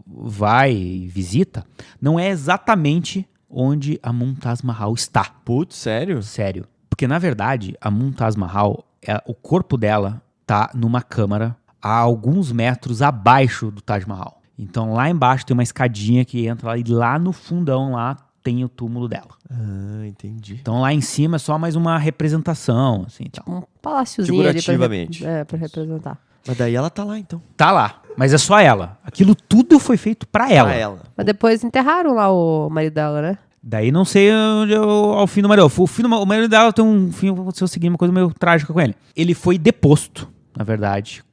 vai e visita não é exatamente onde a Mumtaz Mahal está. Putz, sério? Sério. Porque, na verdade, a Mumtaz Mahal, o corpo dela tá numa câmara a alguns metros abaixo do Taj Mahal. Então, lá embaixo tem uma escadinha que entra lá e lá no fundão lá tem o túmulo dela. Ah, entendi. Então, lá em cima é só mais uma representação, assim, tal. Um paláciozinho ali Figurativamente. pra representar. Mas daí ela tá lá, então. Tá lá, mas é só ela. Aquilo tudo foi feito pra ela. Pra ela. Mas depois enterraram lá o marido dela, né? Daí não sei onde ao fim do marido. O marido dela tem um fim, aconteceu o seguinte, uma coisa meio trágica com ele. Ele foi deposto, na verdade.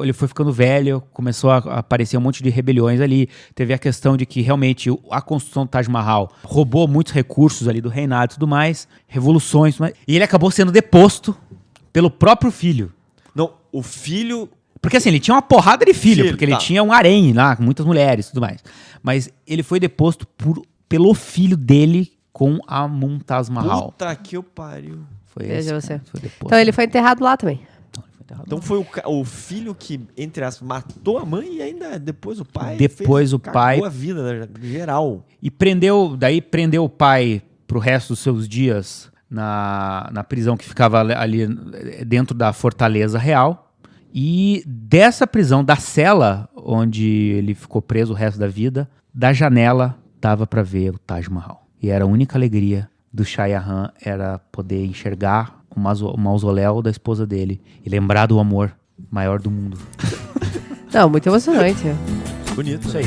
Ele foi ficando velho, começou a aparecer um monte de rebeliões ali. Teve a questão de que realmente a construção do Taj Mahal roubou muitos recursos ali do reinado e tudo mais, revoluções, e ele acabou sendo deposto pelo próprio filho. Não, o filho... Porque assim, ele tinha uma porrada de filho, porque ele tá. tinha um harém lá, com muitas mulheres e tudo mais. Mas ele foi deposto pelo filho dele com a Mumtaz Mahal. Puta que eu pariu. Foi Veja esse, você. cara, foi deposto. Então ele foi enterrado lá também. Então foi o filho que, entre as matou a mãe e ainda depois o pai Cagou a vida geral. E prendeu o pai pro resto dos seus dias na prisão que ficava ali dentro da Fortaleza Real. E dessa prisão, da cela onde ele ficou preso o resto da vida, da janela dava para ver o Taj Mahal. E era a única alegria do Shah Jahan, era poder enxergar o mausoléu da esposa dele e lembrar do amor maior do mundo. Não, muito emocionante. Bonito. Isso aí.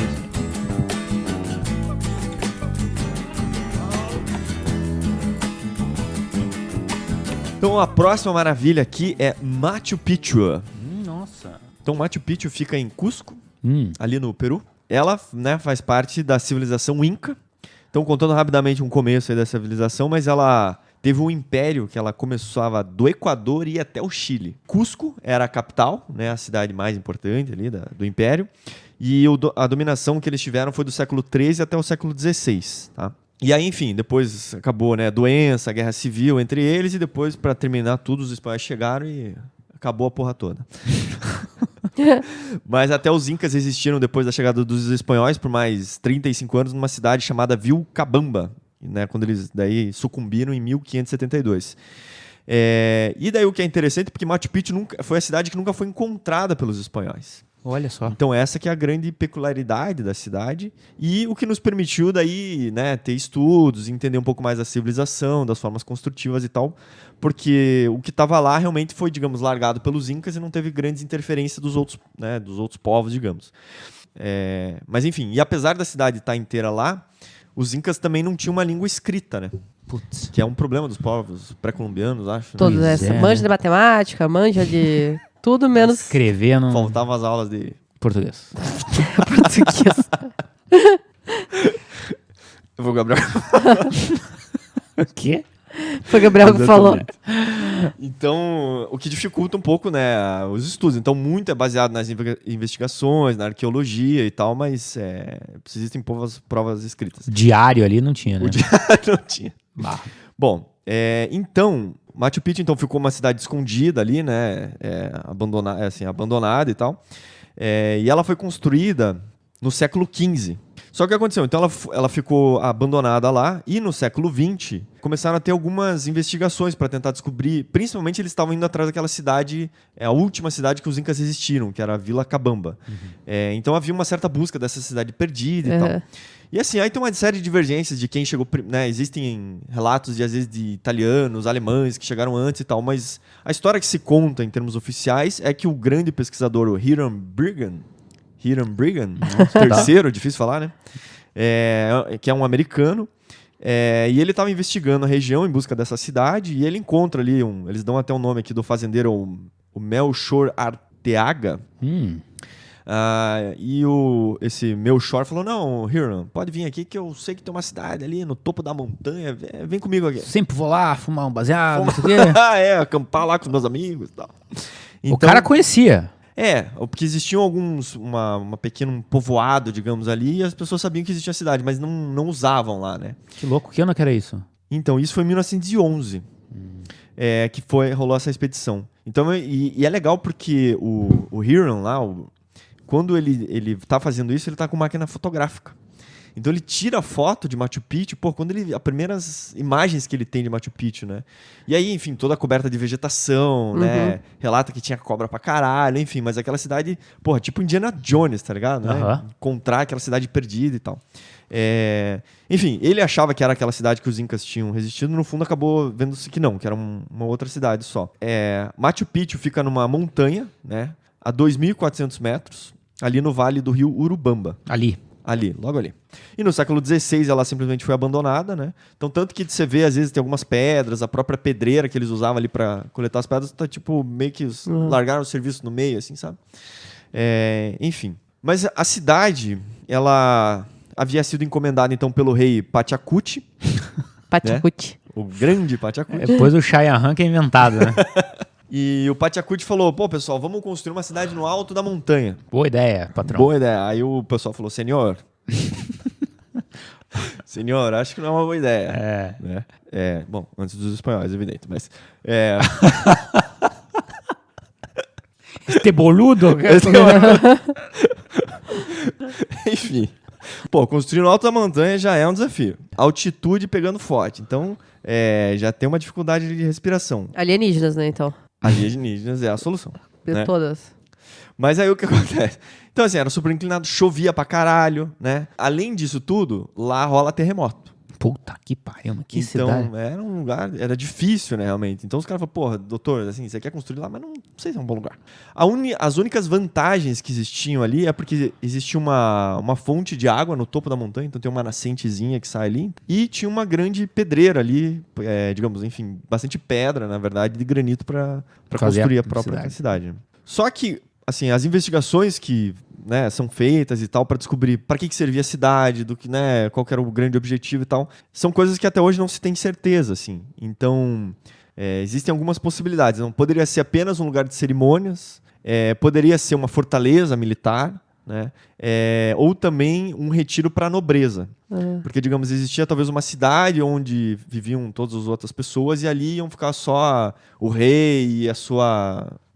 Então a próxima maravilha aqui é Machu Picchu. Nossa. Então Machu Picchu fica em Cusco, ali no Peru. Ela, né, faz parte da civilização Inca. Então, contando rapidamente um começo aí dessa civilização, mas ela teve um império que ela começava do Equador e ia até o Chile. Cusco era a capital, né, a cidade mais importante ali do império. E a dominação que eles tiveram foi do século XIII até o século XVI, tá? E aí, enfim, depois acabou, né, doença, guerra civil entre eles, e depois, para terminar tudo, os espanhóis chegaram e acabou a porra toda. Mas até os incas existiram depois da chegada dos espanhóis por mais 35 anos numa cidade chamada Vilcabamba, né, quando eles daí sucumbiram em 1572. E daí o que é interessante, porque Machu Picchu foi a cidade que nunca foi encontrada pelos espanhóis. Olha só. Então essa que é a grande peculiaridade da cidade e o que nos permitiu daí, né, ter estudos, entender um pouco mais da civilização, das formas construtivas e tal, porque o que estava lá realmente foi, digamos, largado pelos incas e não teve grandes interferências dos outros, né, dos outros povos, digamos. Mas enfim, e apesar da cidade estar inteira lá, os incas também não tinham uma língua escrita, né? Putz. Que é um problema dos povos pré-colombianos, acho. Todas Né? essas. Manja de matemática, manja de tudo menos Escrever no Faltavam as aulas de português. português. Eu vou, Gabriel. O quê? Foi o Gabriel que falou. Então, o que dificulta um pouco, né, os estudos. Então, muito é baseado nas investigações, na arqueologia e tal, mas existem provas escritas. Diário ali não tinha, né? Não tinha. Bom, então, Machu Picchu então, ficou uma cidade escondida ali, né, abandonada e tal. E ela foi construída no século XV. Só que o que aconteceu? Então ela ficou abandonada lá e no século XX começaram a ter algumas investigações para tentar descobrir, principalmente eles estavam indo atrás daquela cidade, a última cidade que os incas existiram, que era a Vila Cabamba. Então havia uma certa busca dessa cidade perdida e tal. E assim, aí tem uma série de divergências de quem chegou, né? Existem relatos às vezes de italianos, alemães que chegaram antes e tal, mas a história que se conta em termos oficiais é que o grande pesquisador, o Hiram Brigham, terceiro, difícil falar, né? Que é um americano. E ele estava investigando a região em busca dessa cidade e ele encontra ali, eles dão até o nome aqui do fazendeiro, o Melchor Arteaga. E esse Melchor falou, não, Hiram, pode vir aqui que eu sei que tem uma cidade ali no topo da montanha, vem comigo aqui. Sempre vou lá fumar um baseado, não sei o quê. Acampar lá com os meus amigos e tal. Então, o cara conhecia. Porque existiam um pequeno povoado, digamos, ali, e as pessoas sabiam que existia a cidade, mas não usavam lá, né? Que louco, que ano que era isso? Então, isso foi em 1911, que rolou essa expedição. Então, e é legal porque o Hiram lá, quando ele tá fazendo isso, ele tá com máquina fotográfica. Então ele tira a foto de Machu Picchu, as primeiras imagens que ele tem de Machu Picchu, né? E aí, enfim, toda coberta de vegetação, né? Relata que tinha cobra pra caralho, enfim, mas aquela cidade, tipo Indiana Jones, tá ligado? Né? Encontrar aquela cidade perdida e tal. Enfim, ele achava que era aquela cidade que os incas tinham resistido, no fundo acabou vendo-se que não, que era uma outra cidade só. Machu Picchu fica numa montanha, né? A 2.400 metros, ali no vale do rio Urubamba. Ali, logo ali. E no século XVI ela simplesmente foi abandonada, né? Então, tanto que você vê, às vezes, tem algumas pedras, a própria pedreira que eles usavam ali para coletar as pedras, tá tipo, meio que largaram o serviço no meio, assim, sabe? Enfim. Mas a cidade, ela havia sido encomendada, então, pelo rei Pachacuti. Pachacuti. Né? O grande Pachacuti. Depois o Chayanhan que é inventado, né? E o Pachacuti falou, pessoal, vamos construir uma cidade no alto da montanha. Boa ideia, patrão. Boa ideia. Aí o pessoal falou, senhor, acho que não é uma boa ideia. Né? Bom, antes dos espanhóis, evidente, mas... Este boludo? Enfim. Construir no alto da montanha já é um desafio. Altitude pegando forte. Então, já tem uma dificuldade de respiração. Alienígenas, né, então? Alienígenas é a solução. Né? Todas. Mas aí o que acontece? Então, assim, era super inclinado, chovia pra caralho, né? Além disso tudo, lá rola terremoto. Puta que pariu, que então, cidade. Era um lugar, era difícil, né, realmente. Então os caras falaram, doutor, assim, você quer construir lá, mas não sei se é um bom lugar. As únicas vantagens que existiam ali é porque existia uma fonte de água no topo da montanha, então tem uma nascentezinha que sai ali, e tinha uma grande pedreira ali, digamos, enfim, bastante pedra, na verdade, de granito para construir a própria cidade. Só que, assim, as investigações que né, são feitas e tal, para descobrir para que servia a cidade, do que, né, qual que era o grande objetivo e tal. São coisas que até hoje não se tem certeza, assim. Então, existem algumas possibilidades. Não poderia ser apenas um lugar de cerimônias, poderia ser uma fortaleza militar, né, ou também um retiro para a nobreza. Porque, digamos, existia talvez uma cidade onde viviam todas as outras pessoas e ali iam ficar só o rei e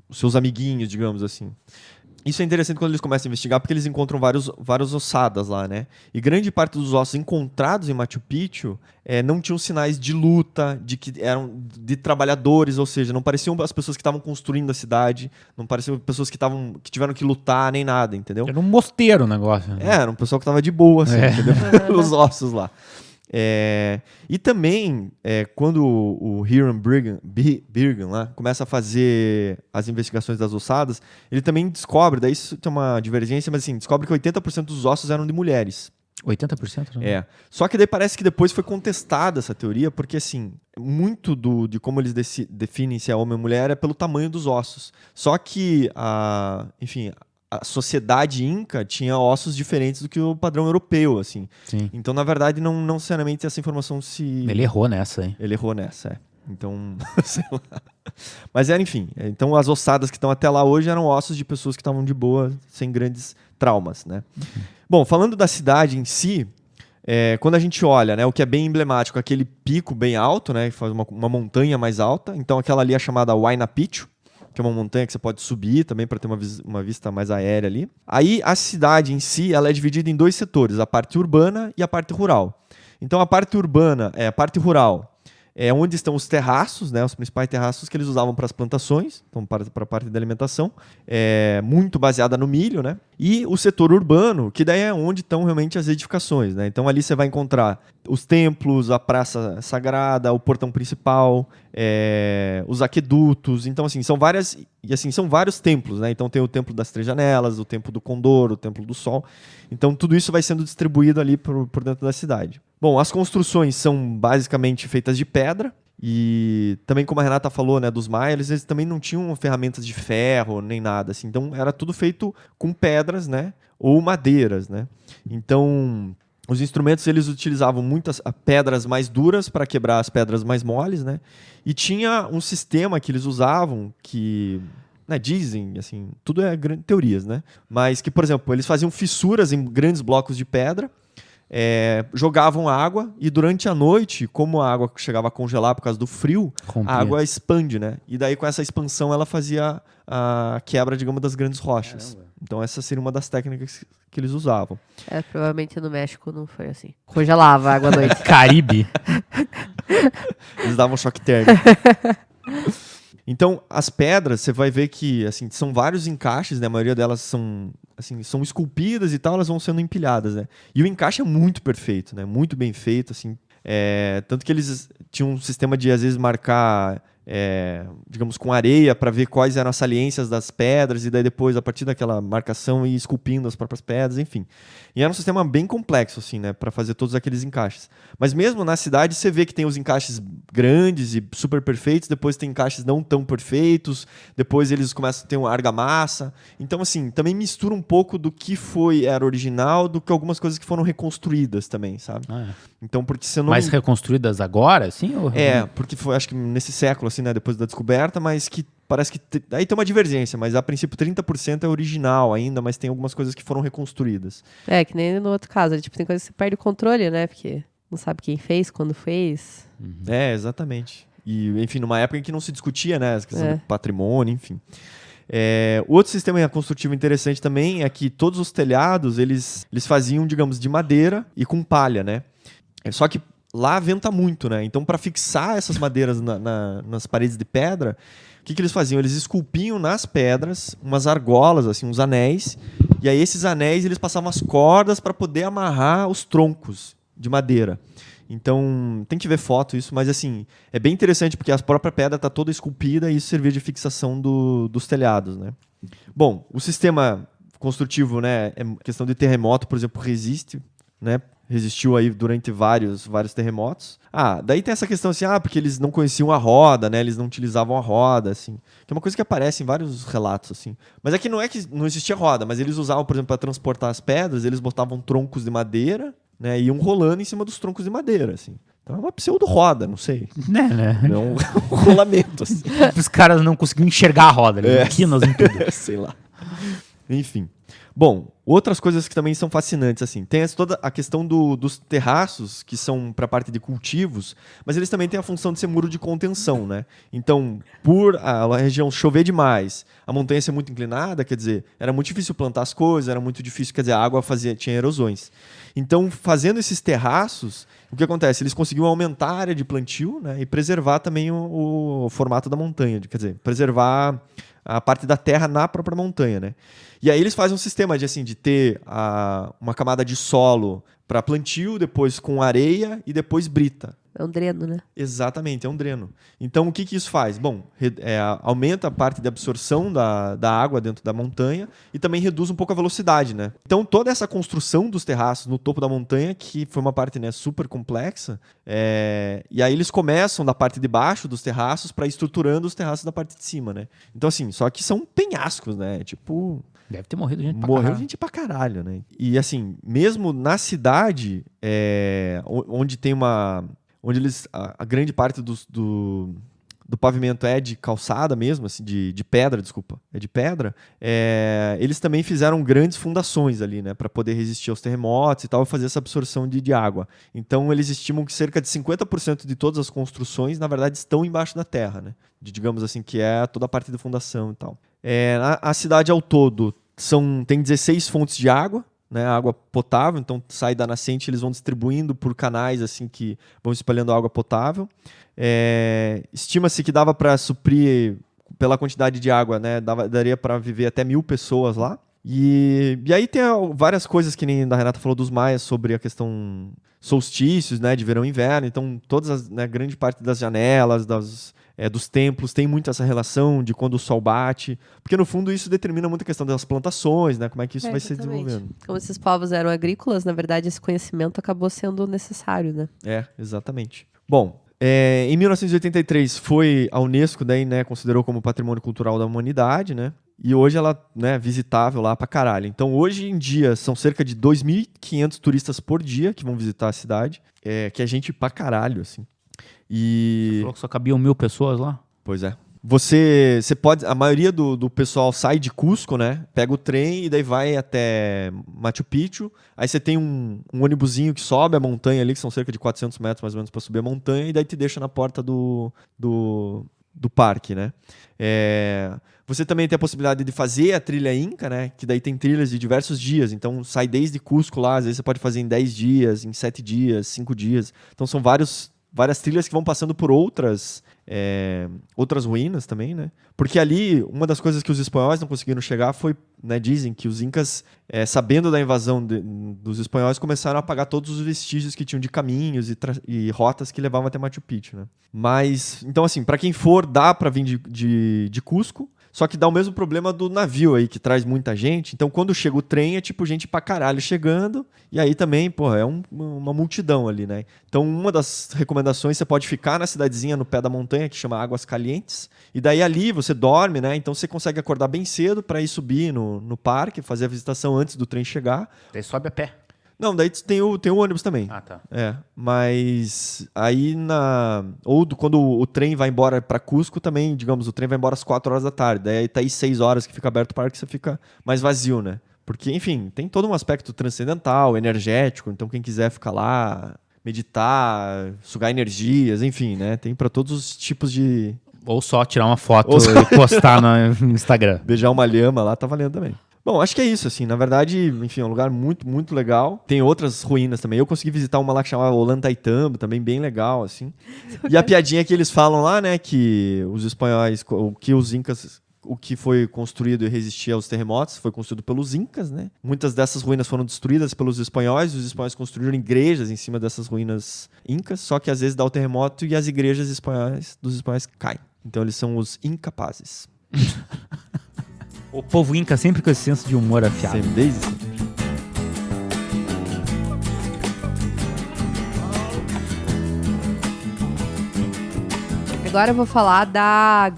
os seus amiguinhos, digamos assim. Isso é interessante quando eles começam a investigar, porque eles encontram várias ossadas lá, né? E grande parte dos ossos encontrados em Machu Picchu não tinham sinais de luta, de que eram de trabalhadores, ou seja, não pareciam as pessoas que estavam construindo a cidade, não pareciam pessoas que tiveram que lutar, nem nada, entendeu? Era um mosteiro o negócio. Né? Era um pessoal que estava de boa, assim, entendeu? Os ossos lá. E também, quando o Hiram Birgham lá começa a fazer as investigações das ossadas, ele também descobre, daí isso tem uma divergência, mas assim, descobre que 80% dos ossos eram de mulheres. 80%? Né? Só que daí parece que depois foi contestada essa teoria, porque assim, muito de como eles definem se é homem ou mulher é pelo tamanho dos ossos. Só que, enfim, a sociedade inca tinha ossos diferentes do que o padrão europeu, assim. Sim. Então, na verdade, não necessariamente essa informação se... Ele errou nessa, hein? Ele errou nessa, Então, sei lá. Mas enfim. Então, as ossadas que estão até lá hoje eram ossos de pessoas que estavam de boa, sem grandes traumas, né? Bom, falando da cidade em si, quando a gente olha, né, o que é bem emblemático, aquele pico bem alto, né, que faz uma montanha mais alta. Então, aquela ali é chamada Huayna Picchu, que é uma montanha que você pode subir também para ter uma vista mais aérea ali. Aí a cidade em si, ela é dividida em 2 setores, a parte urbana e a parte rural. Então a parte urbana, a parte rural, é onde estão os terraços, né, os principais terraços que eles usavam para as plantações, então para a parte da alimentação, muito baseada no milho, né? E o setor urbano, que daí é onde estão realmente as edificações, né? Então ali você vai encontrar os templos, a praça sagrada, o portão principal, os aquedutos. Então assim, são vários templos, né? Então tem o templo das 3 janelas, o templo do Condor, o templo do Sol. Então tudo isso vai sendo distribuído ali por dentro da cidade. Bom, as construções são basicamente feitas de pedra. E também, como a Renata falou, né, dos maias, eles também não tinham ferramentas de ferro nem nada, assim. Então era tudo feito com pedras, né, ou madeiras, né. Então os instrumentos eles utilizavam muitas pedras mais duras para quebrar as pedras mais moles, né. E tinha um sistema que eles usavam que, né, dizem, assim, tudo é teorias, né, mas que, por exemplo, eles faziam fissuras em grandes blocos de pedra. Jogavam água e durante a noite, como a água chegava a congelar por causa do frio, Rompia. a água expande, né? E daí com essa expansão ela fazia a quebra, digamos, das grandes rochas. Caramba. Então essa seria uma das técnicas que eles usavam. Provavelmente no México não foi assim. Congelava a água à noite. Caribe. Eles davam choque térmico. Então, as pedras, você vai ver que assim, são vários encaixes, né? A maioria delas são esculpidas e tal, elas vão sendo empilhadas, né? E o encaixe é muito perfeito, né? Muito bem feito, assim. Tanto que eles tinham um sistema de, às vezes, marcar, digamos, com areia para ver quais eram as saliências das pedras e daí depois, a partir daquela marcação, ir esculpindo as próprias pedras, enfim. E era um sistema bem complexo, assim, né? Para fazer todos aqueles encaixes. Mas mesmo na cidade, você vê que tem os encaixes grandes e super perfeitos, depois tem encaixes não tão perfeitos, depois eles começam a ter uma argamassa. Então, assim, também mistura um pouco do que era original do que algumas coisas que foram reconstruídas também, sabe? Então, porque você não... Mais reconstruídas agora, sim? Ou... porque foi, acho que nesse século, assim, né, depois da descoberta, mas que parece que... Aí tem uma divergência, mas a princípio 30% é original ainda, mas tem algumas coisas que foram reconstruídas. Que nem no outro caso. Tipo, tem coisas que você perde o controle, né? Porque não sabe quem fez, quando fez. Exatamente. E, enfim, numa época em que não se discutia, né, as questões do patrimônio, enfim. Outro sistema construtivo interessante também é que todos os telhados, eles faziam, digamos, de madeira e com palha, né? Só que lá venta muito, né? Então, para fixar essas madeiras nas paredes de pedra, o que eles faziam? Eles esculpiam nas pedras umas argolas, assim, uns anéis, e aí esses anéis eles passavam as cordas para poder amarrar os troncos de madeira. Então, tem que ver foto isso, mas assim, é bem interessante porque a própria pedra está toda esculpida e isso servia de fixação dos telhados, né? Bom, o sistema construtivo, né, questão de terremoto, por exemplo, resiste, né? resistiu aí durante vários terremotos. Daí tem essa questão assim, porque eles não conheciam a roda, né? Eles não utilizavam a roda, assim. Que é uma coisa que aparece em vários relatos, assim. Mas é que não não existia roda, mas eles usavam, por exemplo, para transportar as pedras, eles botavam troncos de madeira, né? E iam rolando em cima dos troncos de madeira, assim. Então é uma pseudo-roda, não sei. Né? É um rolamento, assim. Os caras não conseguiam enxergar a roda, eles quinas em tudo. Sei lá. Enfim. Bom, outras coisas que também são fascinantes, assim, tem toda a questão dos terraços, que são para a parte de cultivos, mas eles também têm a função de ser muro de contenção, né? Então, por a região chover demais, a montanha ser muito inclinada, quer dizer, era muito difícil plantar as coisas, era muito difícil, quer dizer, a água tinha erosões. Então, fazendo esses terraços, o que acontece? Eles conseguiam aumentar a área de plantio, né, e preservar também o formato da montanha, quer dizer, preservar a parte da terra na própria montanha, né? E aí eles fazem um sistema de ter uma camada de solo para plantio, depois com areia e depois brita. É um dreno, né? Exatamente, é um dreno. Então, o que isso faz? Bom, aumenta a parte de absorção da água dentro da montanha e também reduz um pouco a velocidade, né? Então, toda essa construção dos terraços no topo da montanha, que foi uma parte, né, super complexa, e aí eles começam da parte de baixo dos terraços para ir estruturando os terraços da parte de cima, né? Então, assim, só que são penhascos, né? Tipo... Deve ter morrido gente pra Morreu caralho. gente pra caralho, né? E, assim, mesmo na cidade, onde tem onde a grande parte do pavimento é de calçada mesmo, assim, de pedra, desculpa, é de pedra, eles também fizeram grandes fundações ali, né, para poder resistir aos terremotos e tal, e fazer essa absorção de água. Então, eles estimam que cerca de 50% de todas as construções, na verdade, estão embaixo da terra, né, digamos assim, que é toda a parte de fundação e tal. A cidade ao todo tem 16 fontes de água, né, água potável, então sai da nascente, eles vão distribuindo por canais assim que vão espalhando água potável. Estima-se que dava para suprir, pela quantidade de água, né, daria para viver até 1.000 pessoas lá. E aí tem várias coisas que nem a Renata falou dos maias sobre a questão solstícios, né, de verão e inverno. Então grande parte das janelas, dos templos tem muito essa relação de quando o sol bate, porque no fundo isso determina muito a questão das plantações, né? Como é que isso vai se desenvolvendo. Como esses povos eram agrícolas, na verdade esse conhecimento acabou sendo necessário, né? Exatamente. Bom, em 1983 foi a Unesco, daí, né, considerou como Patrimônio Cultural da Humanidade, né? E hoje ela é visitável lá pra caralho. Então hoje em dia são cerca de 2.500 turistas por dia que vão visitar a cidade, que é gente pra caralho, assim. Você falou que só cabiam 1.000 pessoas lá? Pois é. Você pode... A maioria do pessoal sai de Cusco, né? Pega o trem e daí vai até Machu Picchu. Aí você tem um ônibusinho que sobe a montanha ali, que são cerca de 400 metros mais ou menos para subir a montanha, e daí te deixa na porta do parque, né? Você também tem a possibilidade de fazer a trilha Inca, né? Que daí tem trilhas de diversos dias. Então sai desde Cusco lá, às vezes você pode fazer em 10 dias, em 7 dias, 5 dias. Então são várias trilhas que vão passando por outras ruínas também, né? Porque ali, uma das coisas que os espanhóis não conseguiram chegar foi, né, dizem que os incas, sabendo da invasão dos espanhóis, começaram a apagar todos os vestígios que tinham de caminhos e rotas que levavam até Machu Picchu, né? Mas, então assim, para quem for, dá para vir de Cusco, só que dá o mesmo problema do navio aí, que traz muita gente. Então, quando chega o trem, é tipo gente pra caralho chegando. E aí também, porra, é uma multidão ali, né? Então, uma das recomendações, você pode ficar na cidadezinha no pé da montanha, que chama Águas Calientes. E daí ali você dorme, né? Então, você consegue acordar bem cedo para ir subir no parque, fazer a visitação antes do trem chegar. Daí sobe a pé. Não, daí tem o ônibus também. Ah, tá. Mas aí quando o trem vai embora para Cusco também, digamos, o trem vai embora às 4 horas da tarde. Daí tá aí 6 horas que fica aberto o parque, você fica mais vazio, né? Porque, enfim, tem todo um aspecto transcendental, energético. Então quem quiser ficar lá, meditar, sugar energias, enfim, né? Tem para todos os tipos de... Ou só tirar uma foto e postar no Instagram. Beijar uma lhama lá, tá valendo também. Bom, acho que é isso, assim. Na verdade, enfim, é um lugar muito, muito legal. Tem outras ruínas também. Eu consegui visitar uma lá que chamava Ollantaytambo, também bem legal, assim. E a piadinha que eles falam lá, né, que os espanhóis, os incas, o que foi construído e resistia aos terremotos foi construído pelos incas, né? Muitas dessas ruínas foram destruídas pelos espanhóis. Os espanhóis construíram igrejas em cima dessas ruínas incas, só que às vezes dá o terremoto e as igrejas dos espanhóis caem. Então eles são os incapazes. O povo inca sempre com esse senso de humor afiado. Sempre, desde sempre. agora eu vou falar da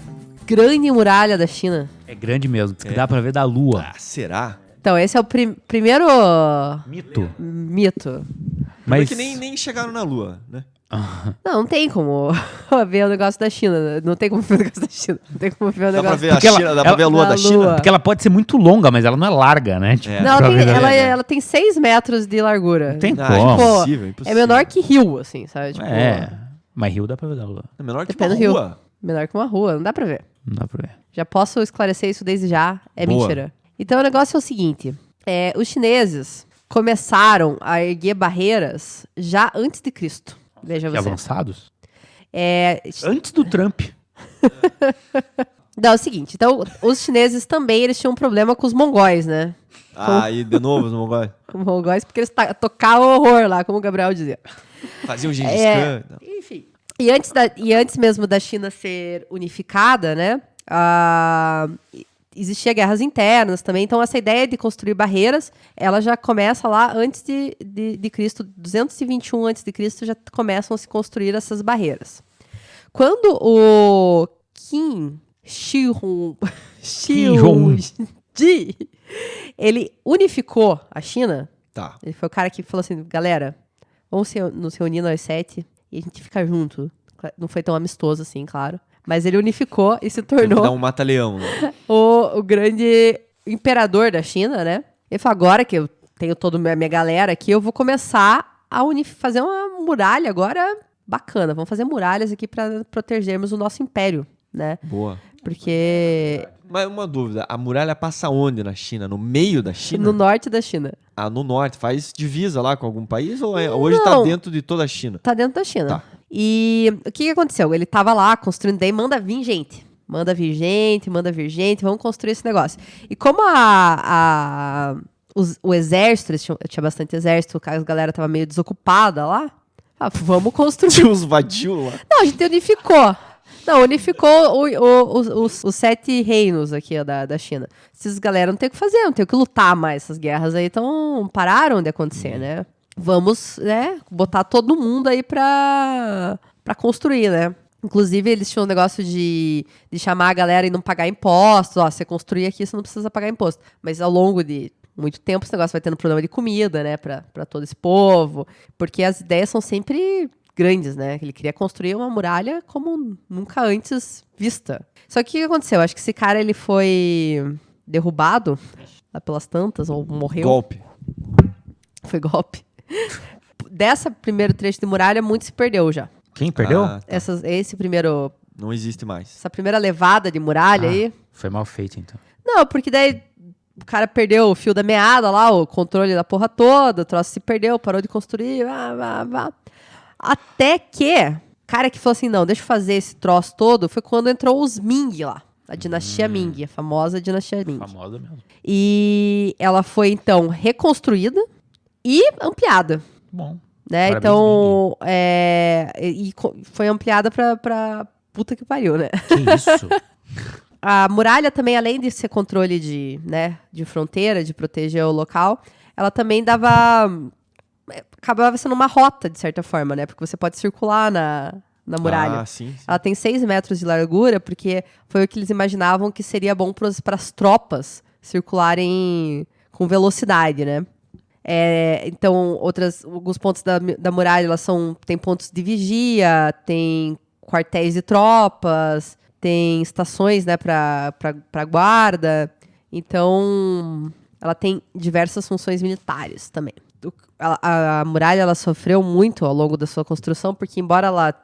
Grande Muralha da China. É grande mesmo, diz que dá pra ver da Lua. Ah, será? Então, esse é o primeiro Mito. mito. Mas Mas que nem chegaram na Lua, né? Não tem como ver o negócio da China. Não tem como ver o negócio da China. Não tem como ver o Dá pra negócio ver a Porque ela- China, dá pra ver a Lua da da China? Lua. porque ela pode ser muito longa, mas ela não é larga, né? Tipo, É. Não, pra ela tem, ver da- ela tem 6 metros de largura. Não tem Ah, como. impossível, É impossível. menor que rio, assim, sabe? Tipo, Mas Rio dá pra ver da Lua. É menor que Depende uma do rio. rua. Menor que uma rua, não dá pra ver. Não dá pra ver. Já posso esclarecer isso desde já. É Boa. mentira. Então o negócio é o seguinte: os chineses começaram a erguer barreiras já antes de Cristo. Veja Que você. avançados? Antes Antes do Trump. Não, é o seguinte, então, os chineses também, eles tinham um problema com os mongóis, né? Ah, e de novo os mongóis. Com os mongóis, porque eles tocavam horror lá, como o Gabriel dizia. Faziam Gengis É. Khan. Enfim. E antes mesmo da China ser unificada, né? Existia guerras internas também. Então, essa ideia de construir barreiras, ela já começa lá antes de Cristo. 221 antes de Cristo já começam a se construir essas barreiras. Quando o Kim Jong-ji, ele unificou a China, Tá. ele foi o cara que falou assim, galera, vamos nos reunir nós 7 e a gente fica junto. Não foi tão amistoso assim, claro. Mas ele unificou e se Tem que dar tornou um mata-leão. Né? o grande imperador da China, né? Ele falou, agora que eu tenho toda a minha galera aqui, eu vou começar a fazer uma muralha agora bacana. Vamos fazer muralhas aqui para protegermos o nosso império, né? Boa. Porque Mas uma dúvida, a muralha passa onde na China? No meio da China? no norte da China. Ah, no norte. Faz divisa lá com algum país ou hoje tá Não. dentro de toda a China? Tá dentro da China. Tá. E o que aconteceu? Ele tava lá construindo, daí manda vir gente. Manda vir gente, vamos construir esse negócio. E como o exército, tinha bastante exército, a galera tava meio desocupada lá, vamos construir. Tinha uns vadios lá. Não, a gente unificou. Não, unificou os 7 reinos aqui ó, da China. Esses galera não tem o que fazer, não tem o que lutar mais. Essas guerras aí pararam de acontecer, né? Vamos, né, botar todo mundo aí pra construir, né? Inclusive, eles tinham um negócio de chamar a galera e não pagar impostos. Ó, você construir aqui, você não precisa pagar imposto. Mas ao longo de muito tempo, esse negócio vai tendo problema de comida, né, pra todo esse povo. Porque as ideias são sempre grandes, né? Ele queria construir uma muralha como nunca antes vista. Só que o que aconteceu? Acho que esse cara, ele foi derrubado lá pelas tantas, ou morreu. Golpe. Foi golpe. Dessa primeiro trecho de muralha, muito se perdeu já. Quem perdeu? Ah, tá. Não existe mais. Essa primeira levada de muralha aí. Foi mal feito, então. Não, porque daí o cara perdeu o fio da meada lá, o controle da porra toda, o troço se perdeu, parou de construir, Até que, cara que falou assim, não, deixa eu fazer esse troço todo, foi quando entrou os Ming lá. A dinastia Ming, a famosa dinastia Ming. Famosa mesmo. E ela foi, então, reconstruída e ampliada. Bom. Né? Parabéns, Então, foi ampliada pra puta que pariu, né? Que isso? A muralha também, além de ser controle de fronteira, de proteger o local, ela também acabava sendo uma rota, de certa forma, né? Porque você pode circular na muralha. Ah, sim. Ela tem 6 metros de largura, porque foi o que eles imaginavam que seria bom para as tropas circularem com velocidade, né? Então, alguns pontos da muralha, tem pontos de vigia, tem quartéis de tropas, tem estações, né, para guarda. Então, ela tem diversas funções militares também. A muralha, ela sofreu muito ao longo da sua construção, porque embora ela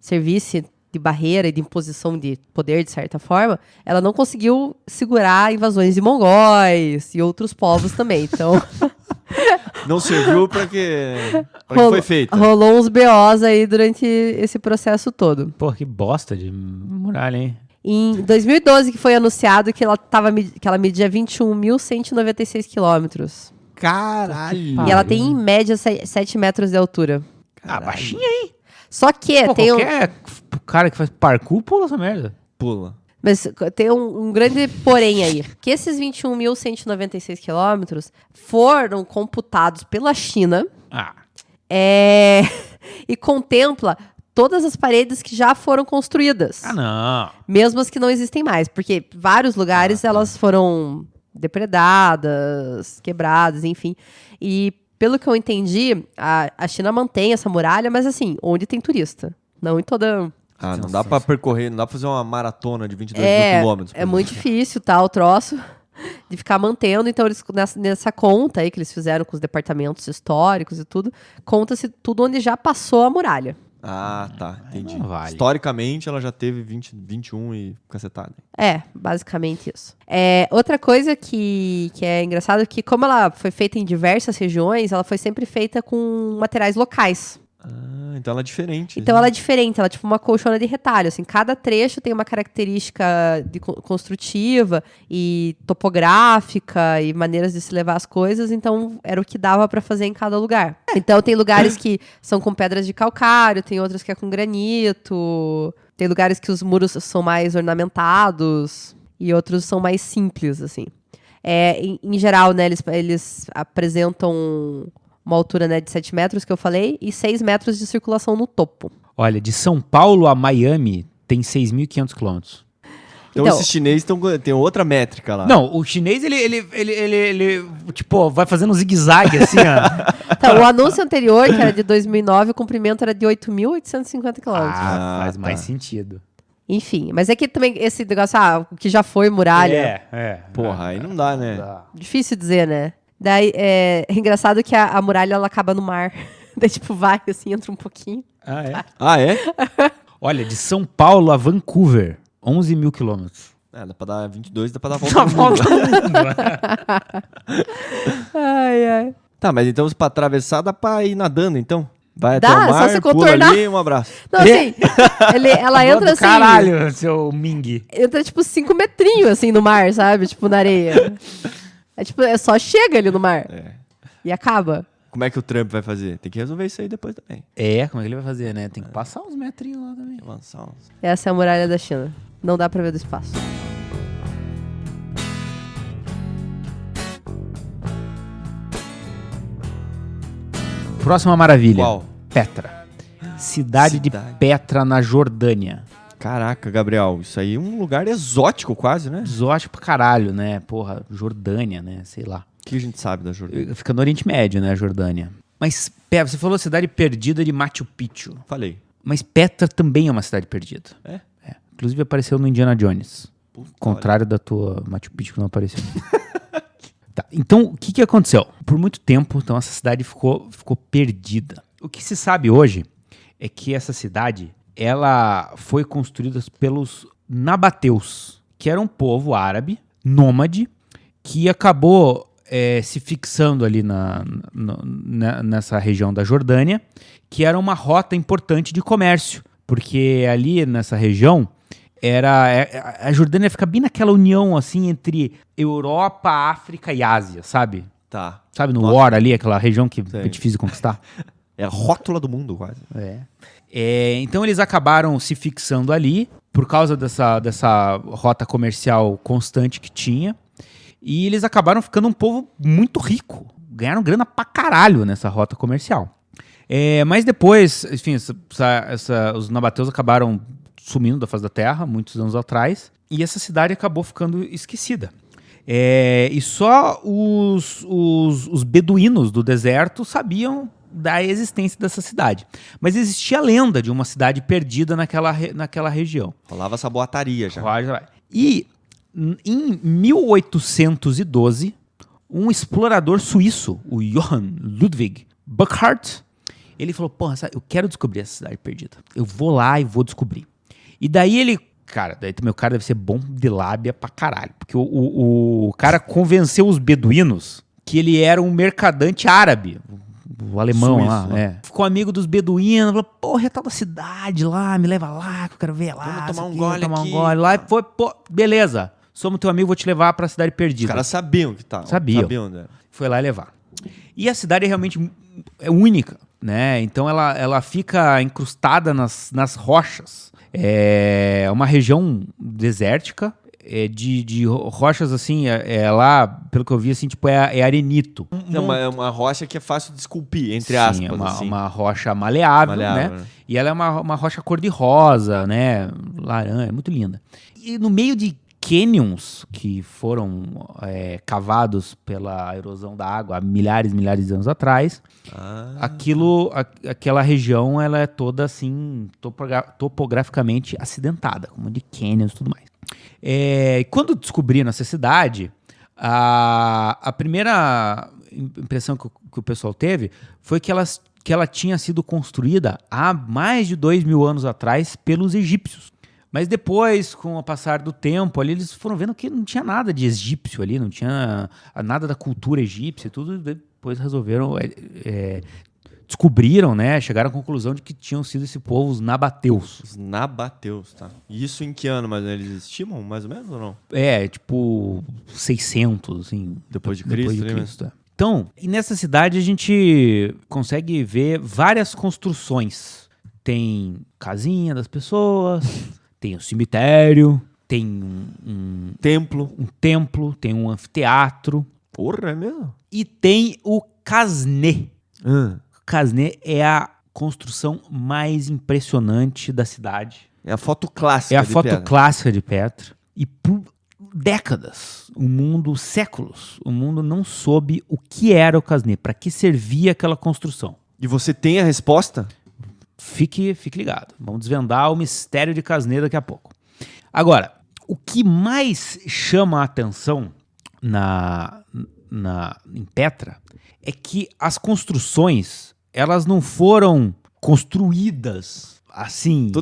servisse de barreira e de imposição de poder, de certa forma, ela não conseguiu segurar invasões de mongóis e outros povos também. Então, Não serviu pra que foi feito. rolou uns BOs aí durante esse processo todo. Pô, que bosta de muralha, hein? Em 2012 que foi anunciado que ela media 21.196 quilômetros. Caralho. E ela tem, em média, 7 metros de altura. Ah, baixinha, hein? Só que Pô, tem qualquer cara que faz parkour pula essa merda. Pula. Mas tem um grande porém aí. Que esses 21.196 quilômetros foram computados pela China Ah. e contempla todas as paredes que já foram construídas. Ah, não. Mesmo as que não existem mais. Porque vários lugares elas foram depredadas, quebradas, enfim. E pelo que eu entendi, a China mantém essa muralha, mas assim, onde tem turista. Não em toda... Ah, não dá pra percorrer, não dá pra fazer uma maratona de 22 mil quilômetros. É muito difícil, tá, o troço de ficar mantendo. Então, eles, nessa conta aí que eles fizeram com os departamentos históricos e tudo, conta-se tudo onde já passou a muralha. Ah, tá, entendi. não vale. Historicamente, ela já teve 20, 21 e cacetada. É, basicamente isso. Outra coisa que é engraçado é que, como ela foi feita em diversas regiões, ela foi sempre feita com materiais locais. Ah, então ela é diferente. Então ela é diferente, ela é tipo uma colchona de retalho, assim, cada trecho tem uma característica construtiva e topográfica e maneiras de se levar as coisas, então era o que dava pra fazer em cada lugar. Então tem lugares que são com pedras de calcário, tem outros que é com granito, tem lugares que os muros são mais ornamentados e outros são mais simples, assim. Em geral, né, eles apresentam uma altura, né, de 7 metros, que eu falei, e 6 metros de circulação no topo. Olha, de São Paulo a Miami tem 6.500 quilômetros. Então esses chineses tem outra métrica lá. Não, o chinês, ele tipo, vai fazendo um zigue-zague, assim, ó. Então, o anúncio anterior, que era de 2009, o comprimento era de 8.850 quilômetros. Faz tá. mais sentido. Enfim, mas é que também esse negócio, o que já foi muralha, Porra, aí não dá, né? difícil dizer, né? Daí, é engraçado que a muralha, ela acaba no mar. Daí, tipo, vai, assim, entra um pouquinho. Ah, é? Ah, é? Olha, de São Paulo a Vancouver, 11 mil quilômetros. Dá pra dar 22, dá pra dar a volta Dá no mundo. volta ao mundo, Ai, ai. Tá, mas então pra atravessar dá pra ir nadando, então? Vai Dá, até o é só mar, você pula contornar. ali, um abraço. Não, assim, ela entra do assim... caralho, seu Ming. Entra, tipo, 5 metrinhos, assim, no mar, sabe? Tipo, na areia. Só chega ali no mar. E acaba. Como é que o Trump vai fazer? Tem que resolver isso aí depois também. Como é que ele vai fazer, né? Tem que passar uns metrinhos lá também. Lançar uns... Essa é a muralha da China. Não dá pra ver do espaço. Próxima maravilha. Qual? Petra. Cidade de Cidade. Petra, na Jordânia. Caraca, Gabriel, isso aí é um lugar exótico quase, né? Exótico pra caralho, né? Porra, Jordânia, né? Sei lá. O que a gente sabe da Jordânia? Fica no Oriente Médio, né, a Jordânia. Mas, você falou cidade perdida de Machu Picchu. Falei. Mas Petra também é uma cidade perdida. É? Inclusive apareceu no Indiana Jones. Puta, Contrário da tua Machu Picchu que não apareceu. Tá, então, o que aconteceu? Por muito tempo, então, essa cidade ficou perdida. O que se sabe hoje é que essa cidade, ela foi construída pelos nabateus, que era um povo árabe, nômade, que acabou se fixando ali nessa região da Jordânia, que era uma rota importante de comércio, porque ali nessa região a Jordânia fica bem naquela união assim entre Europa, África e Ásia, sabe? Tá. Sabe, no Nossa. War ali, aquela região que Sei. é difícil de conquistar. É a rótula do mundo, quase. Então eles acabaram se fixando ali por causa dessa rota comercial constante que tinha. E eles acabaram ficando um povo muito rico. Ganharam grana pra caralho nessa rota comercial. Mas depois, enfim, os nabateus acabaram sumindo da face da terra, muitos anos atrás. E essa cidade acabou ficando esquecida. E só os beduínos do deserto sabiam da existência dessa cidade. Mas existia a lenda de uma cidade perdida naquela região. Rolava essa boataria já. E em 1812, um explorador suíço, o Johann Ludwig Burckhardt, ele falou, porra, eu quero descobrir essa cidade perdida. Eu vou lá e vou descobrir. E daí ele... Cara, daí também o cara deve ser bom de lábia pra caralho. Porque o cara convenceu os beduínos que ele era um mercadante árabe. O alemão Suíço, lá, né? Ficou amigo dos beduínos, falou, porra, é tal da cidade lá, me leva lá, que eu quero ver lá. Vamos tomar um isso aqui, gole tomar aqui. um gole lá. E foi, pô, beleza, somos teu amigo, vou te levar pra cidade Os perdida. caras sabiam que tá. Sabiam. onde era. Foi lá levar. E a cidade é realmente única, né? Então ela fica incrustada nas rochas. É uma região desértica, de rochas assim, lá, pelo que eu vi, assim, tipo, é arenito. É uma rocha que é fácil de esculpir, entre Sim, aspas. é assim. uma rocha maleável, né? E ela é uma rocha cor-de-rosa, né? Laranja, é muito linda. E no meio de canyons que foram cavados pela erosão da água há milhares de anos atrás, aquela região ela é toda assim topograficamente acidentada, como de canyons e tudo mais. Quando descobriram essa cidade, a primeira impressão que o pessoal teve foi que ela tinha sido construída há mais de 2.000 anos atrás pelos egípcios. Mas depois, com o passar do tempo, ali, eles foram vendo que não tinha nada de egípcio ali, não tinha nada da cultura egípcia e tudo. Depois resolveram, descobriram, né? Chegaram à conclusão de que tinham sido esse povo, os nabateus. Os nabateus, tá. E isso em que ano, mas eles estimam, mais ou menos, ou não? Tipo 600, assim. Depois de Cristo. Então, e nessa cidade a gente consegue ver várias construções. Tem casinha das pessoas... Tem um cemitério, tem um templo, tem um anfiteatro. Porra, é mesmo? E tem o Casné. O Casné é a construção mais impressionante da cidade. É a foto clássica clássica de Petra. E por décadas, séculos, o mundo não soube o que era o Casné, para que servia aquela construção. E você tem a resposta? Fique ligado. Vamos desvendar o mistério de Casné daqui a pouco. Agora, o que mais chama a atenção em Petra é que as construções, elas não foram construídas assim... Eu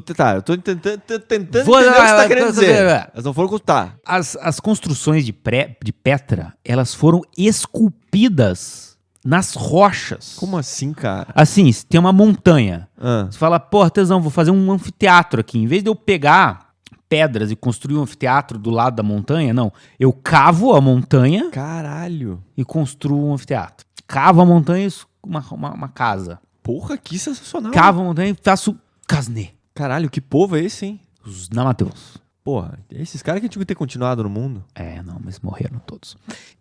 tô tentando entender o que você tá querendo dizer. Elas não foram construídas. As construções de Petra, elas foram esculpidas nas rochas. Como assim, cara? Assim, tem uma montanha. Você fala, pô, artesão, vou fazer um anfiteatro aqui. Em vez de eu pegar pedras e construir um anfiteatro do lado da montanha, não. Eu cavo a montanha. Caralho. E construo um anfiteatro. Cavo a montanha e uma casa. Porra, que sensacional. Cavo a montanha e faço Casné. Caralho, que povo é esse, hein? Os nabateus. Porra, esses caras que tinham que ter continuado no mundo. Não, mas morreram todos.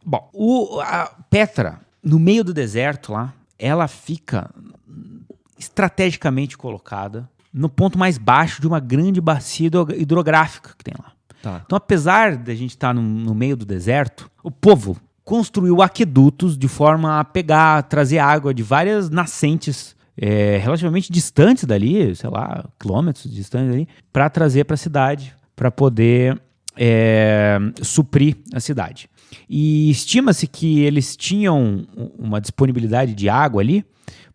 Bom, a Petra... No meio do deserto lá, ela fica estrategicamente colocada no ponto mais baixo de uma grande bacia hidrográfica que tem lá. Tá. Então, apesar de a gente estar no meio do deserto, o povo construiu aquedutos de forma a trazer água de várias nascentes relativamente distantes dali, sei lá, quilômetros distantes dali, para trazer para a cidade, para poder suprir a cidade. E estima-se que eles tinham uma disponibilidade de água ali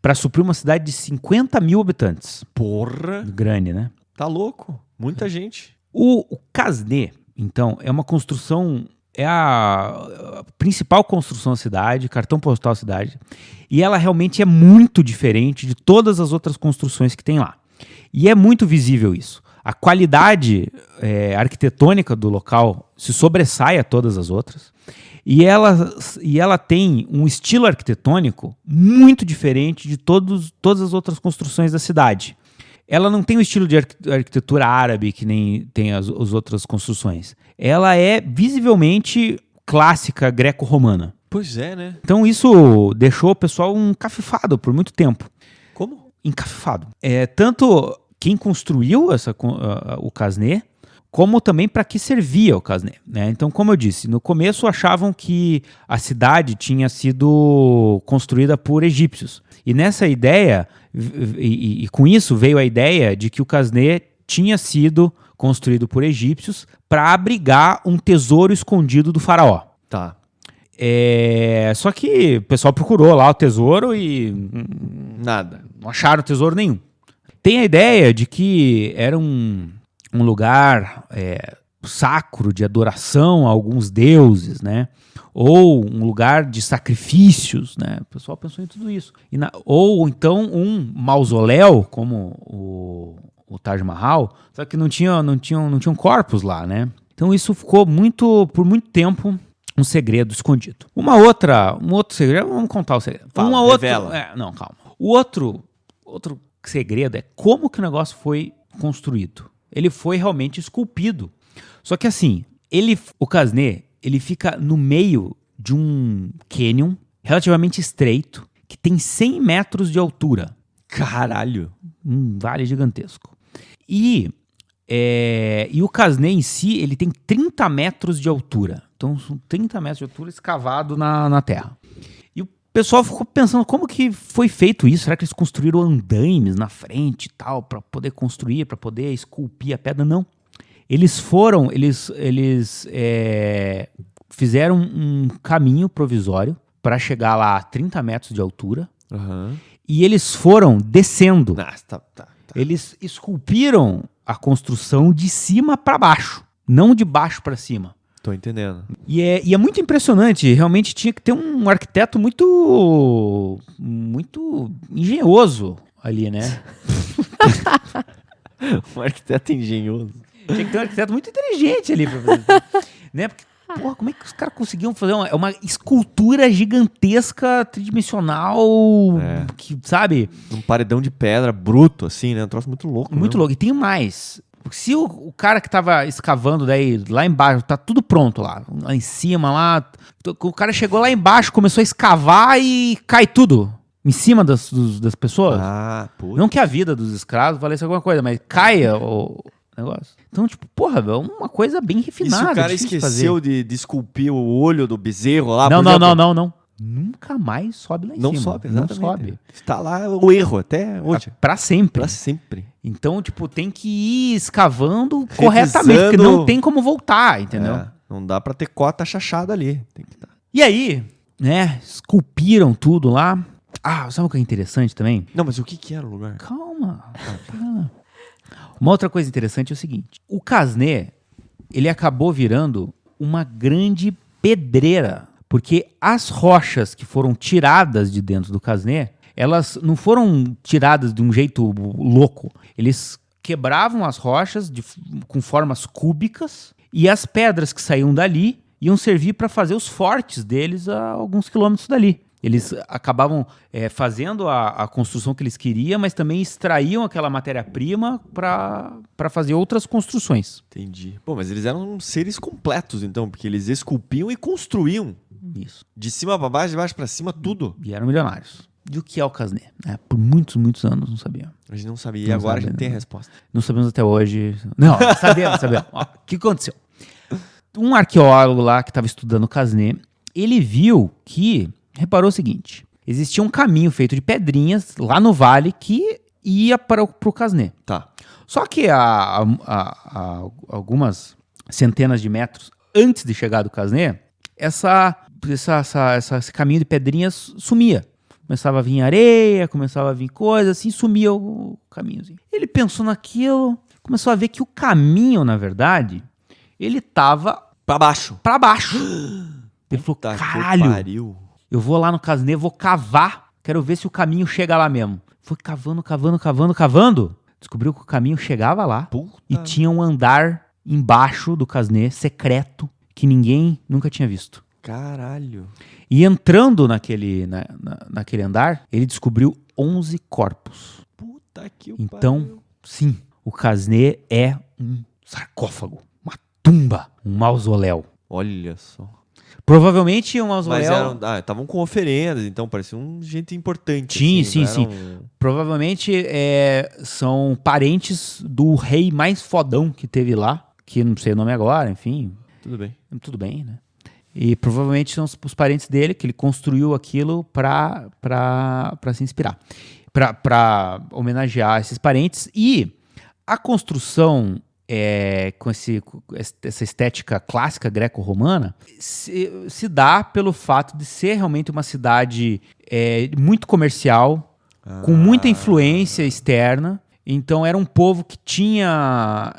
para suprir uma cidade de 50 mil habitantes. Porra! Grande, né? Tá louco. Muita gente. O Casné, então, é uma construção... É a principal construção da cidade, cartão postal da cidade. E ela realmente é muito diferente de todas as outras construções que tem lá. E é muito visível isso. A qualidade arquitetônica do local se sobressai a todas as outras. E ela tem um estilo arquitetônico muito diferente de todas as outras construções da cidade. Ela não tem o estilo de arquitetura árabe que nem tem as outras construções. Ela é visivelmente clássica greco-romana. Pois é, né? Então isso deixou o pessoal encafifado por muito tempo. Como? Encafifado. Tanto quem construiu o Casné, como também para que servia o Casné, né? Então, como eu disse, no começo achavam que a cidade tinha sido construída por egípcios. E nessa ideia, e com isso veio a ideia de que o Casné tinha sido construído por egípcios para abrigar um tesouro escondido do faraó. Tá. Só que o pessoal procurou lá o tesouro e... Nada. Não acharam tesouro nenhum. Tem a ideia de que era um lugar sacro de adoração a alguns deuses, né? Ou um lugar de sacrifícios, né? O pessoal pensou em tudo isso. Ou então um mausoléu, como o Taj Mahal, só que não tinham corpos lá, né? Então isso ficou por muito tempo um segredo escondido. Um outro segredo, vamos contar o segredo. Revela. Não, calma. O outro segredo é como que o negócio foi construído. Ele foi realmente esculpido. Só que assim, O Casnê, ele fica no meio de um canyon relativamente estreito, que tem 100 metros de altura. Caralho. Um vale gigantesco. E o Casnê em si, ele tem 30 metros de altura. Então, são 30 metros de altura escavado na terra. E o pessoal ficou pensando, como que foi feito isso? Será que eles construíram andaimes na frente e tal, para poder construir, para poder esculpir a pedra? Não. Eles fizeram um caminho provisório para chegar lá a 30 metros de altura. Aham. E eles foram descendo. Nossa, tá. Eles esculpiram a construção de cima para baixo, não de baixo para cima. Tô entendendo. E é muito impressionante. Realmente tinha que ter um arquiteto muito engenhoso ali, né? Um arquiteto engenhoso. Tinha que ter um arquiteto muito inteligente ali pra fazer. Né? Porque, porra, como é que os caras conseguiam fazer uma escultura gigantesca, tridimensional, que, sabe? Um paredão de pedra bruto, assim, né? Um troço muito louco. Muito mesmo. louco. E tem mais. Porque se o cara que tava escavando daí, lá embaixo, tá tudo pronto lá em cima, lá. O cara chegou lá embaixo, começou a escavar e cai tudo em cima das pessoas. Ah, puta. Não que a vida dos escravos valesse alguma coisa, mas caia o negócio. Então, tipo, porra, é uma coisa bem E refinada. se o cara difícil de esqueceu de esculpir o olho do bezerro lá? Não, por não, exemplo? não. Nunca mais sobe lá em Não cima. sobe, Não exatamente. sobe. Está lá o erro até hoje. Pra sempre. Pra sempre. Então, tipo, tem que ir escavando corretamente, porque não tem como voltar, entendeu? É, não dá pra ter cota chachada ali. Tem que dar. E aí, né, esculpiram tudo lá. Ah, sabe o que é interessante também? Não, mas o que era o lugar? Calma. Uma outra coisa interessante é o seguinte. O Casnê, ele acabou virando uma grande pedreira. Porque as rochas que foram tiradas de dentro do Casnê, elas não foram tiradas de um jeito louco. Eles quebravam as rochas com formas cúbicas e as pedras que saíam dali iam servir para fazer os fortes deles a alguns quilômetros dali. Eles acabavam fazendo a construção que eles queriam, mas também extraíam aquela matéria-prima para fazer outras construções. Entendi. Pô, mas eles eram seres completos, então, porque eles esculpiam e construíam. Isso. De cima pra baixo, de baixo pra cima, tudo. E eram milionários. E o que é o Casnê? Por muitos, muitos anos não sabia. A gente não sabia. E Não agora sabia, a gente tem a não. resposta. Não sabemos até hoje. Não, sabemos. Ó, o que aconteceu? Um arqueólogo lá que estava estudando o Casnê, ele viu que, reparou o seguinte, existia um caminho feito de pedrinhas lá no vale que ia para o Casnê. Tá. Só que a algumas centenas de metros antes de chegar do Casnê, esse caminho de pedrinhas sumia. Começava a vir areia, começava a vir coisa, assim, sumia o caminhozinho. Ele pensou naquilo, começou a ver que o caminho, na verdade, ele tava Pra baixo. pra baixo. Ele falou, Tá, que caralho, pariu. eu vou lá no Casnê, vou cavar, quero ver se o caminho chega lá mesmo. Foi cavando. Descobriu que o caminho chegava lá Puta. e tinha um andar embaixo do Casnê, secreto, que ninguém nunca tinha visto. Caralho. E entrando naquele andar, ele descobriu 11 corpos. Puta que Então, pariu. sim, o Casnê é um sarcófago, uma tumba, um mausoléu. Olha só. Provavelmente um Mas mausoléu... estavam com oferendas, então parecia um gente importante. Sim, assim, sim, não era Provavelmente são parentes do rei mais fodão que teve lá, que não sei o nome agora, enfim, Tudo bem. tudo bem, né? E provavelmente são os parentes dele, que ele construiu aquilo pra se inspirar, pra homenagear esses parentes. E a construção com essa estética clássica greco-romana se dá pelo fato de ser realmente uma cidade muito comercial, com muita influência externa. Então era um povo que tinha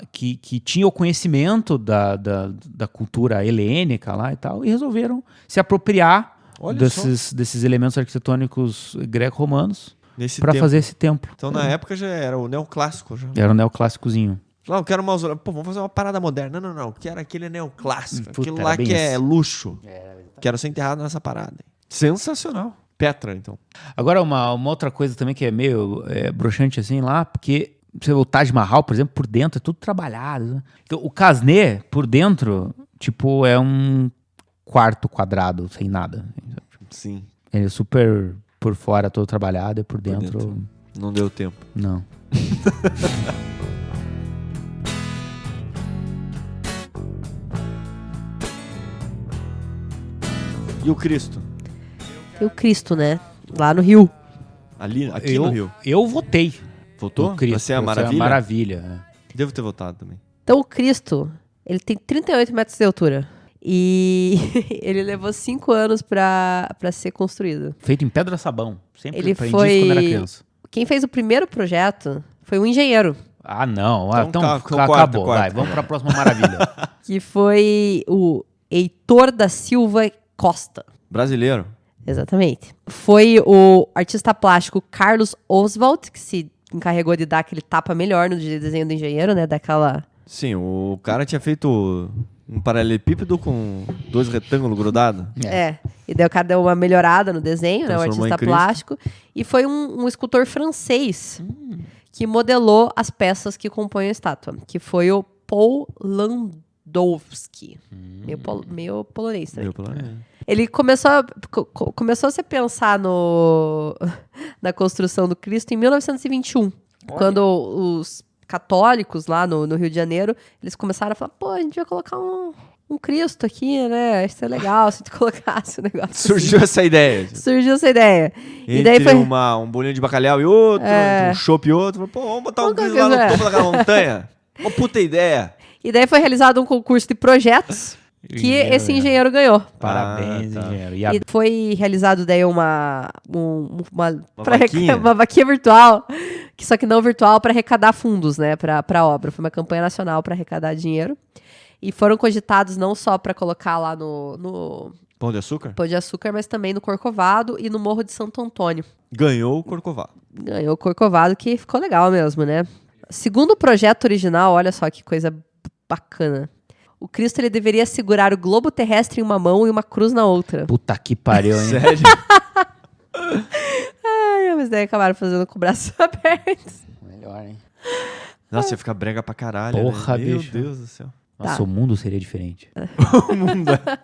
o conhecimento da cultura helênica lá e tal, e resolveram se apropriar Olha desses elementos arquitetônicos greco-romanos Nesse para tempo. fazer esse templo. Então na época já era o neoclássico. Já. Era um neoclássicozinho. Não, eu quero um mausoléu. Pô, vamos fazer uma parada moderna. Não. Eu quero aquele neoclássico. Puta, Aquilo era lá bem que é isso. luxo. Quero ser enterrado nessa parada. Sensacional. Petra, então. Agora, uma outra coisa também que é meio broxante assim lá, porque o Taj Mahal, por exemplo, por dentro é tudo trabalhado. Né? Então, o Casné, por dentro, tipo, é um quarto quadrado, sem nada. Sim, Ele é super por fora, todo trabalhado, e por dentro. não deu tempo. Não. E o Cristo? Tem o Cristo, né? Lá no Rio. Aqui no Rio. Eu votei. Votou? no Cristo. Você é a Essa maravilha? Maravilha. Devo ter votado também. Então, o Cristo, ele tem 38 metros de altura. E ele levou 5 anos pra ser construído. Feito em pedra-sabão. Sempre Ele aprendi foi- isso quando era criança. Quem fez o primeiro projeto foi um engenheiro, Ah, não. Então, Acabou. corta. Vai, vamos pra próxima maravilha. que foi o Heitor da Silva Costa. Brasileiro. Exatamente. Foi o artista plástico Carlos Oswald, que se encarregou de dar aquele tapa melhor no desenho do engenheiro, né? Daquela... Sim, o cara tinha feito um paralelepípedo com 2 retângulos grudados. É. E daí o cara deu uma melhorada no desenho, né? O Transformou artista em Cristo. plástico. E foi um escultor francês que modelou as peças que compõem a estátua, que foi o Paul Landowski. Meio polonês também. Deu pela- Ele começou a se pensar na construção do Cristo em 1921, quando os católicos lá no Rio de Janeiro, eles começaram a falar, pô, a gente vai colocar um Cristo aqui, né? Isso é legal se a gente colocasse o negócio Surgiu essa ideia. assim. Surgiu essa ideia. Entre E daí foi... um bolinho de bacalhau e outro, É. entre um chopp e outro. Pô, vamos botar um Vamos Cristo lá no colocar- topo daquela montanha. Uma puta ideia. E daí foi realizado um concurso de projetos que Engenheiro esse ganhou. engenheiro ganhou. Parabéns, Ah, tá. engenheiro. E foi realizado daí uma vaquinha? uma vaquinha virtual, só que não virtual, para arrecadar fundos, né, para a obra. Foi uma campanha nacional para arrecadar dinheiro. E foram cogitados não só para colocar lá no Pão de açúcar? Pão de Açúcar, mas também no Corcovado e no Morro de Santo Antônio. Ganhou o Corcovado. Ganhou o Corcovado, que ficou legal mesmo, né? Segundo o projeto original, olha só que coisa bacana. O Cristo ele deveria segurar o globo terrestre em uma mão e uma cruz na outra. Puta que pariu, hein? Sério? Ai, mas daí acabaram fazendo com o braço aberto. Melhor, hein? Nossa, ia ficar brega pra caralho. Porra, né? Meu bicho. Deus do céu. Nossa, Tá. o mundo seria diferente. O mundo é...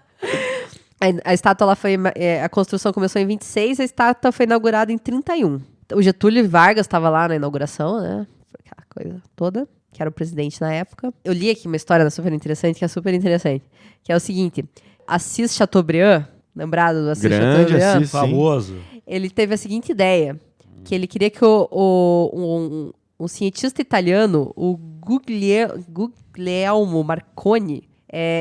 A estátua ela foi. A construção começou em 26, a estátua foi inaugurada em 31. O Getúlio Vargas estava lá na inauguração, né? Foi aquela coisa toda, que era o presidente na época. Eu li aqui uma história super interessante, que é super interessante. Que é o seguinte: Assis Chateaubriand, lembrado do Assis Grande Chateaubriand? Assis, sim. Famoso. Ele teve a seguinte ideia, que ele queria que um cientista italiano, o Guglielmo Marconi,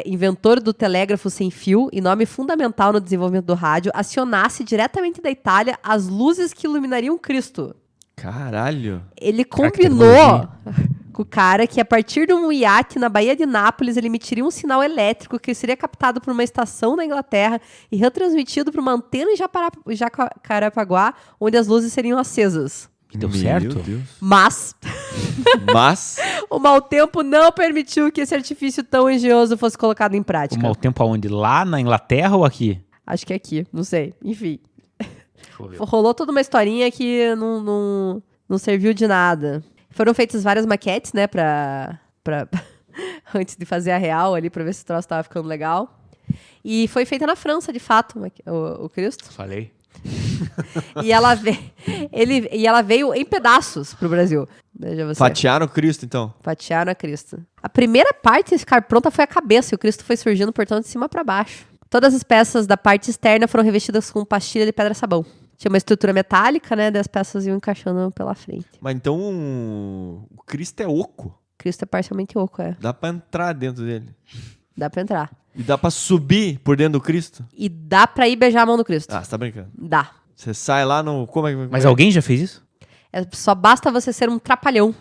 inventor do telégrafo sem fio e nome fundamental no desenvolvimento do rádio, acionasse diretamente da Itália as luzes que iluminariam Cristo. Caralho. Ele Caraca, combinou tecnologia. com o cara que a partir de um iate na Baía de Nápoles ele emitiria um sinal elétrico que seria captado por uma estação na Inglaterra e retransmitido para uma antena em Jacarepaguá, onde as luzes seriam acesas. Deu Meu certo? Deus. Mas Mas... o mau tempo não permitiu que esse artifício tão engenhoso fosse colocado em O prática. mau tempo aonde? Lá na Inglaterra ou aqui? Acho que é aqui, não sei. Enfim, Deixa eu ver. rolou toda uma historinha que não serviu de nada. Foram feitas várias maquetes, né, pra antes de fazer a real ali, pra ver se o troço tava ficando legal. E foi feita na França, de fato, o Cristo. Falei. E ela veio em pedaços pro Brasil. Veja você. Fatiaram o Cristo, então. Fatiaram a Cristo. A primeira parte a ficar pronta foi a cabeça, e o Cristo foi surgindo, portanto, de cima para baixo. Todas as peças da parte externa foram revestidas com pastilha de pedra-sabão. Tinha uma estrutura metálica, né? Das peças iam encaixando pela frente. Mas então o Cristo é oco. O Cristo é parcialmente oco, é. Dá pra entrar dentro dele. Dá pra entrar. E dá pra subir por dentro do Cristo. E dá pra ir beijar a mão do Cristo. Ah, você tá brincando. Dá. Você sai lá no... Como é que... Mas alguém já fez isso? Só basta você ser um trapalhão.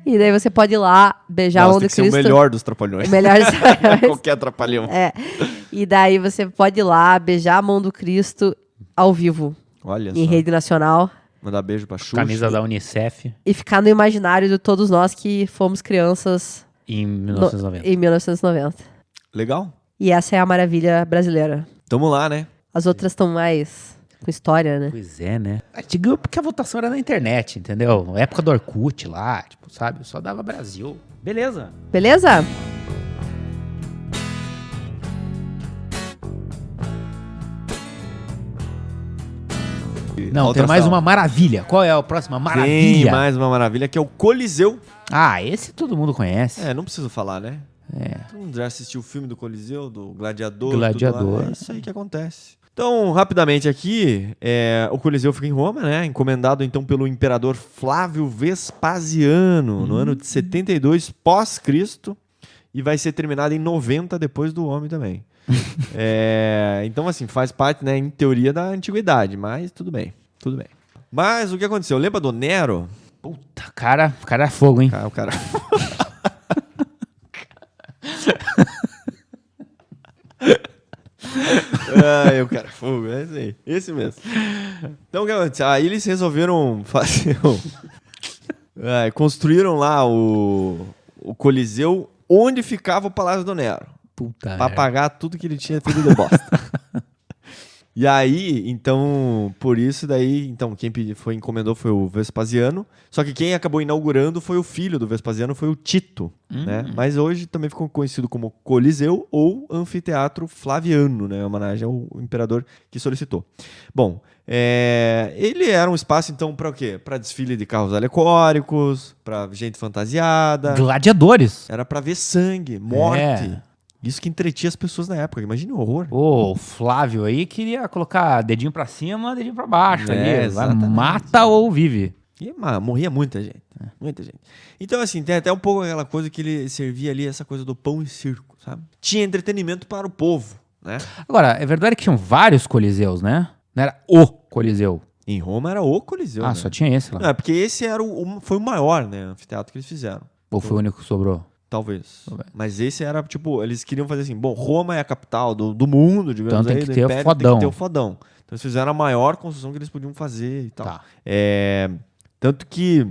E daí você pode ir lá beijar a Não, mão você do tem que ser o Cristo. melhor dos trapalhões. O melhor dos trapalhões. Qualquer trapalhão. É. E daí você pode ir lá beijar a mão do Cristo ao vivo, Olha em só. rede nacional, Mandar beijo pra Xuxa. Camisa da Unicef e ficar no imaginário de todos nós que fomos crianças em 1990. em 1990. Legal. E essa é a maravilha brasileira. Tamo lá, né? As outras estão mais com história, né? Pois é, né? A gente ganhou porque a votação era na internet, entendeu? Na época do Orkut lá, tipo, sabe? Só dava Brasil. Beleza. Beleza? Não, Outra tem mais sala. uma maravilha. Qual é a próxima Tem maravilha? mais uma maravilha, que é o Coliseu. Ah, esse todo mundo conhece. É, não preciso falar, né? É. Todo mundo já assistiu o filme do Coliseu, do Gladiador. Gladiador. Tudo lá. É isso aí que acontece. Então, rapidamente aqui, o Coliseu fica em Roma, né? Encomendado então pelo imperador Flávio Vespasiano, no ano de 72 pós-Cristo, e vai ser terminado em 90 depois do homem também. Então, assim, faz parte, né, em teoria, da antiguidade, mas tudo bem, tudo bem. Mas o que aconteceu? Lembra do Nero? Puta, o cara é fogo, hein? O cara... o cara fogo, é esse aí, esse mesmo. Então o que aconteceu? Aí eles resolveram fazer construíram lá o Coliseu onde ficava o Palácio do Nero, Puta. pra pagar tudo que ele tinha feito de bosta. E aí, então, por isso daí, então, quem encomendou foi o Vespasiano, só que quem acabou inaugurando foi o filho do Vespasiano, foi o Tito, né? Mas hoje também ficou conhecido como Coliseu ou Anfiteatro Flaviano, né? Em homenagem ao imperador que solicitou. Bom, ele era um espaço, então, para o quê? Para desfile de carros alegóricos, para gente fantasiada. Gladiadores. Era para ver sangue, morte. Isso que entretinha as pessoas na época. Imagina o horror. O Flávio aí queria colocar dedinho pra cima, dedinho pra baixo. Ali. Vai, Exatamente. mata ou vive. E morria muita gente. Muita gente. Então, assim, tem até um pouco aquela coisa que ele servia ali, essa coisa do pão e circo, sabe? Tinha entretenimento para o povo, né? Agora, é verdade que tinham vários coliseus, né? Não era o Coliseu. Em Roma era o Coliseu. Ah, né? só tinha esse lá. Não, é porque esse era foi o maior, né? Anfiteatro que eles fizeram. Ou foi o único que sobrou? Talvez. Talvez. Mas esse era, tipo, eles queriam fazer assim, bom, Roma é a capital do mundo, digamos Então tem aí, que do ter o Império, fodão. tem que ter o fodão. Então eles fizeram a maior construção que eles podiam fazer e tal. Tá. Tanto que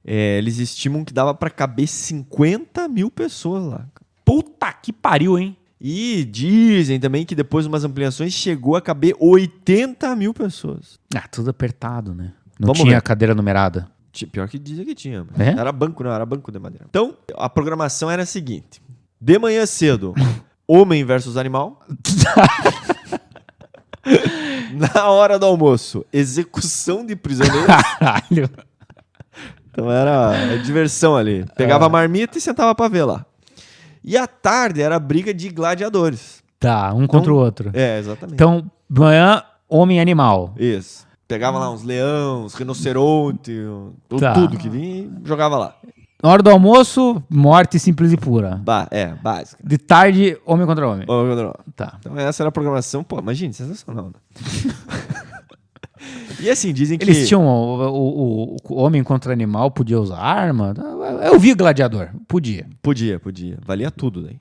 eles estimam que dava pra caber 50 mil pessoas lá. Puta que pariu, hein? E dizem também que depois de umas ampliações chegou a caber 80 mil pessoas. Ah, tudo apertado, né? Não Vamos tinha ver. cadeira numerada. Pior que dizem que tinha. É? Era banco, não, era banco de madeira. Então, a programação era a seguinte. De manhã cedo, homem versus animal. Na hora do almoço, execução de prisioneiros. Caralho. Então era a diversão ali. Pegava a marmita e sentava pra ver lá. E à tarde era briga de gladiadores. Tá, um contra o outro. Exatamente. Então, manhã, homem e animal. Isso. Pegava lá uns leão, uns rinoceronte, Tá. tudo que vinha e jogava lá. Na hora do almoço, morte simples e pura. Básica. De tarde, homem contra homem. Tá. Então essa era a programação. Pô, imagina, sensacional. Né? E assim, dizem que... Eles tinham o homem contra animal, podia usar arma? Eu vi gladiador, podia. Podia. Valia tudo daí.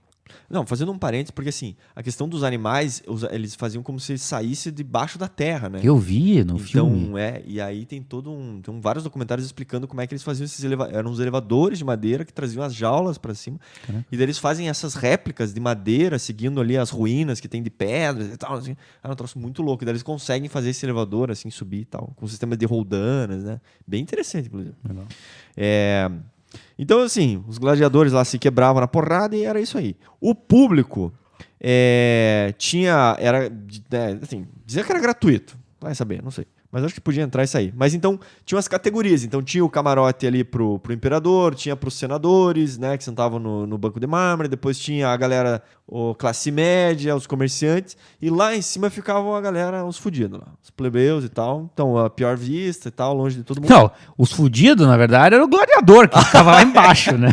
Não, fazendo um parênteses, porque assim, a questão dos animais, eles faziam como se saísse debaixo da terra, né? Eu vi no Então, filme. e aí tem tem vários documentários explicando como é que eles faziam esses eram uns elevadores de madeira que traziam as jaulas pra cima. Caraca. E daí eles fazem essas réplicas de madeira, seguindo ali as ruínas que tem de pedras e tal. Assim. Era um troço muito louco. E daí eles conseguem fazer esse elevador, assim, subir e tal, com um sistema de roldanas, né? Bem interessante, inclusive. Legal. Então, assim, os gladiadores lá se quebravam na porrada e era isso aí. O público dizia que era gratuito. Vai saber, não sei. Mas acho que podia entrar e sair. Mas então, tinha umas categorias. Então, tinha o camarote ali pro imperador, tinha pros senadores, né, que sentavam no banco de mármore. Depois tinha a galera, classe média, os comerciantes. E lá em cima ficavam a galera, os fudidos lá. Os plebeus e tal. Então, a pior vista e tal, longe de todo mundo. Não, os fudidos, na verdade, era o gladiador que ficava lá embaixo, né?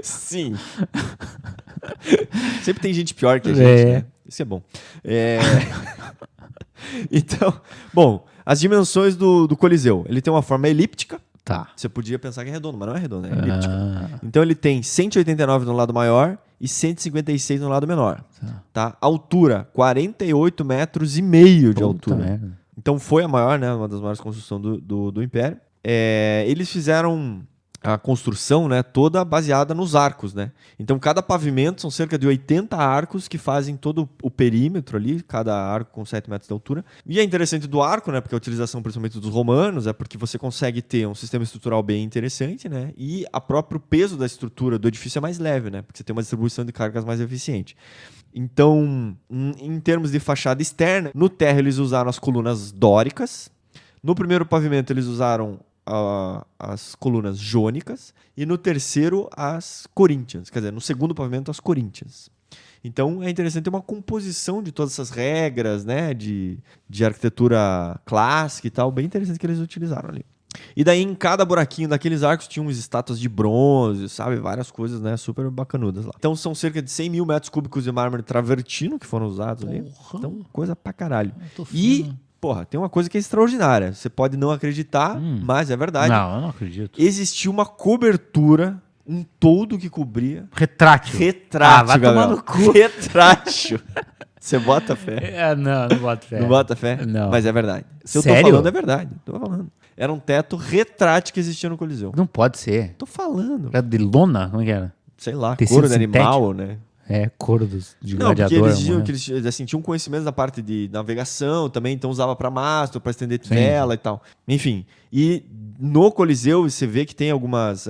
Sim. Sempre tem gente pior que a gente, né? Isso é bom. Então, bom, as dimensões do Coliseu. Ele tem uma forma elíptica. Tá. Você podia pensar que é redondo, mas não é redondo, é elíptica. Então ele tem 189 no lado maior e 156 no lado menor. Tá? Altura, 48 metros e meio de altura. Merda. Então foi a maior, né? Uma das maiores construções do Império. Eles fizeram a construção, né, toda baseada nos arcos, né? Então, cada pavimento são cerca de 80 arcos que fazem todo o perímetro ali, cada arco com 7 metros de altura. E é interessante do arco, né, porque a utilização principalmente dos romanos é porque você consegue ter um sistema estrutural bem interessante, né? E o próprio peso da estrutura do edifício é mais leve, né? Porque você tem uma distribuição de cargas mais eficiente. Então, em termos de fachada externa, no térreo eles usaram as colunas dóricas. No primeiro pavimento eles usaram as colunas jônicas e no terceiro as coríntias, quer dizer, no segundo pavimento as coríntias. Então é interessante ter uma composição de todas essas regras, né, de arquitetura clássica e tal, bem interessante que eles utilizaram ali. E daí em cada buraquinho daqueles arcos tinha umas estátuas de bronze, sabe, várias coisas, né, super bacanudas lá. Então são cerca de 100 mil metros cúbicos de mármore travertino que foram usados ali. Então coisa pra caralho. E porra, tem uma coisa que é extraordinária. Você pode não acreditar, mas é verdade. Não, eu não acredito. Existiu uma cobertura, um toldo que cobria. Retrátil. Retrátil, vai tomar Gabriel. no cu. Retrátil. Você bota fé? Não boto fé. Não bota fé? Não. Mas é verdade. Se eu tô Sério? falando, é verdade. Tô falando. Era um teto retrátil que existia no Coliseu. Não pode ser. Tô falando. Era de lona? Como é que era? Sei lá, Tecido couro de animal, sintético? né? É, couro de Não, porque gladiador. eles assim, tinham conhecimento da parte de navegação também, então usava para mastro, para estender vela e tal. Enfim, e no Coliseu você vê que tem algumas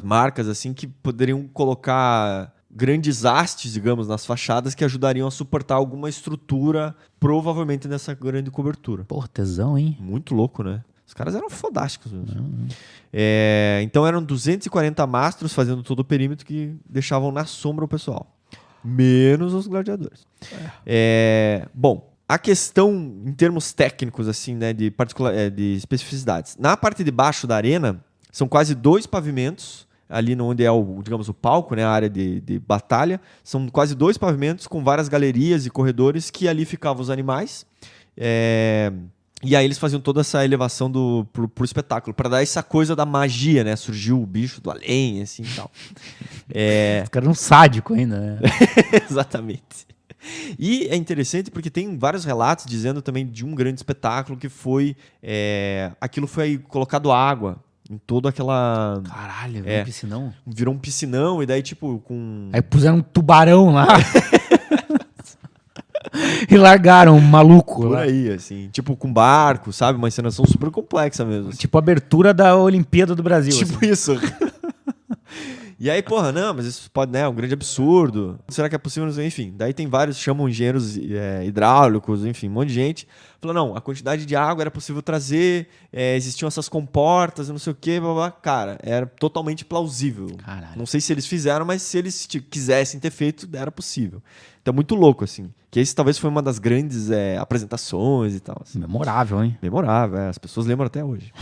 marcas assim que poderiam colocar grandes hastes, digamos, nas fachadas que ajudariam a suportar alguma estrutura, provavelmente nessa grande cobertura. Pô, tesão, hein? Muito louco, né? Os caras eram fodásticos mesmo. Então eram 240 mastros fazendo todo o perímetro que deixavam na sombra o pessoal. Menos os gladiadores. Bom, a questão em termos técnicos, assim, né, de especificidades. Na parte de baixo da arena, são quase 2 pavimentos, ali onde é digamos, o palco, né, a área de batalha. São quase 2 pavimentos com várias galerias e corredores que ali ficavam os animais. E aí eles faziam toda essa elevação pro espetáculo, para dar essa coisa da magia, né? Surgiu o bicho do além, assim, e tal. Os caras eram sádicos ainda, né? Exatamente. E é interessante porque tem vários relatos dizendo também de um grande espetáculo que foi... aquilo foi colocado água em toda aquela... Caralho, virou um piscinão? Virou um piscinão e daí, tipo, com... Aí puseram um tubarão lá. E largaram um maluco Por lá. aí, assim. Tipo, com barco, sabe? Uma encenação super complexa mesmo. Assim. Tipo a abertura da Olimpíada do Brasil. Tipo assim. isso. E aí, porra, não, mas isso pode, né? É um grande absurdo. Será que é possível? Enfim, daí tem vários, chamam engenheiros hidráulicos, enfim, um monte de gente. Falou, não, a quantidade de água era possível trazer, existiam essas comportas, não sei o quê, blá, blá. Cara, era totalmente plausível. Caralho. Não sei se eles fizeram, mas se eles quisessem ter feito, era possível. Então, muito louco, assim. Que esse talvez foi uma das grandes apresentações e tal. Assim. Memorável, hein? Memorável, as pessoas lembram até hoje.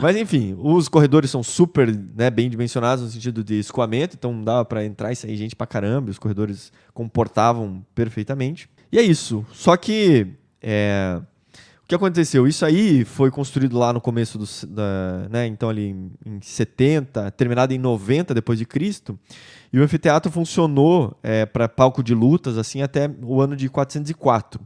Mas enfim, os corredores são super, né, bem dimensionados no sentido de escoamento, então dava para entrar e sair gente pra caramba, e os corredores comportavam perfeitamente. E é isso. Só que o que aconteceu? Isso aí foi construído lá no começo né, então ali em 70, terminado em 90 depois de Cristo. E o anfiteatro funcionou para palco de lutas assim até o ano de 404,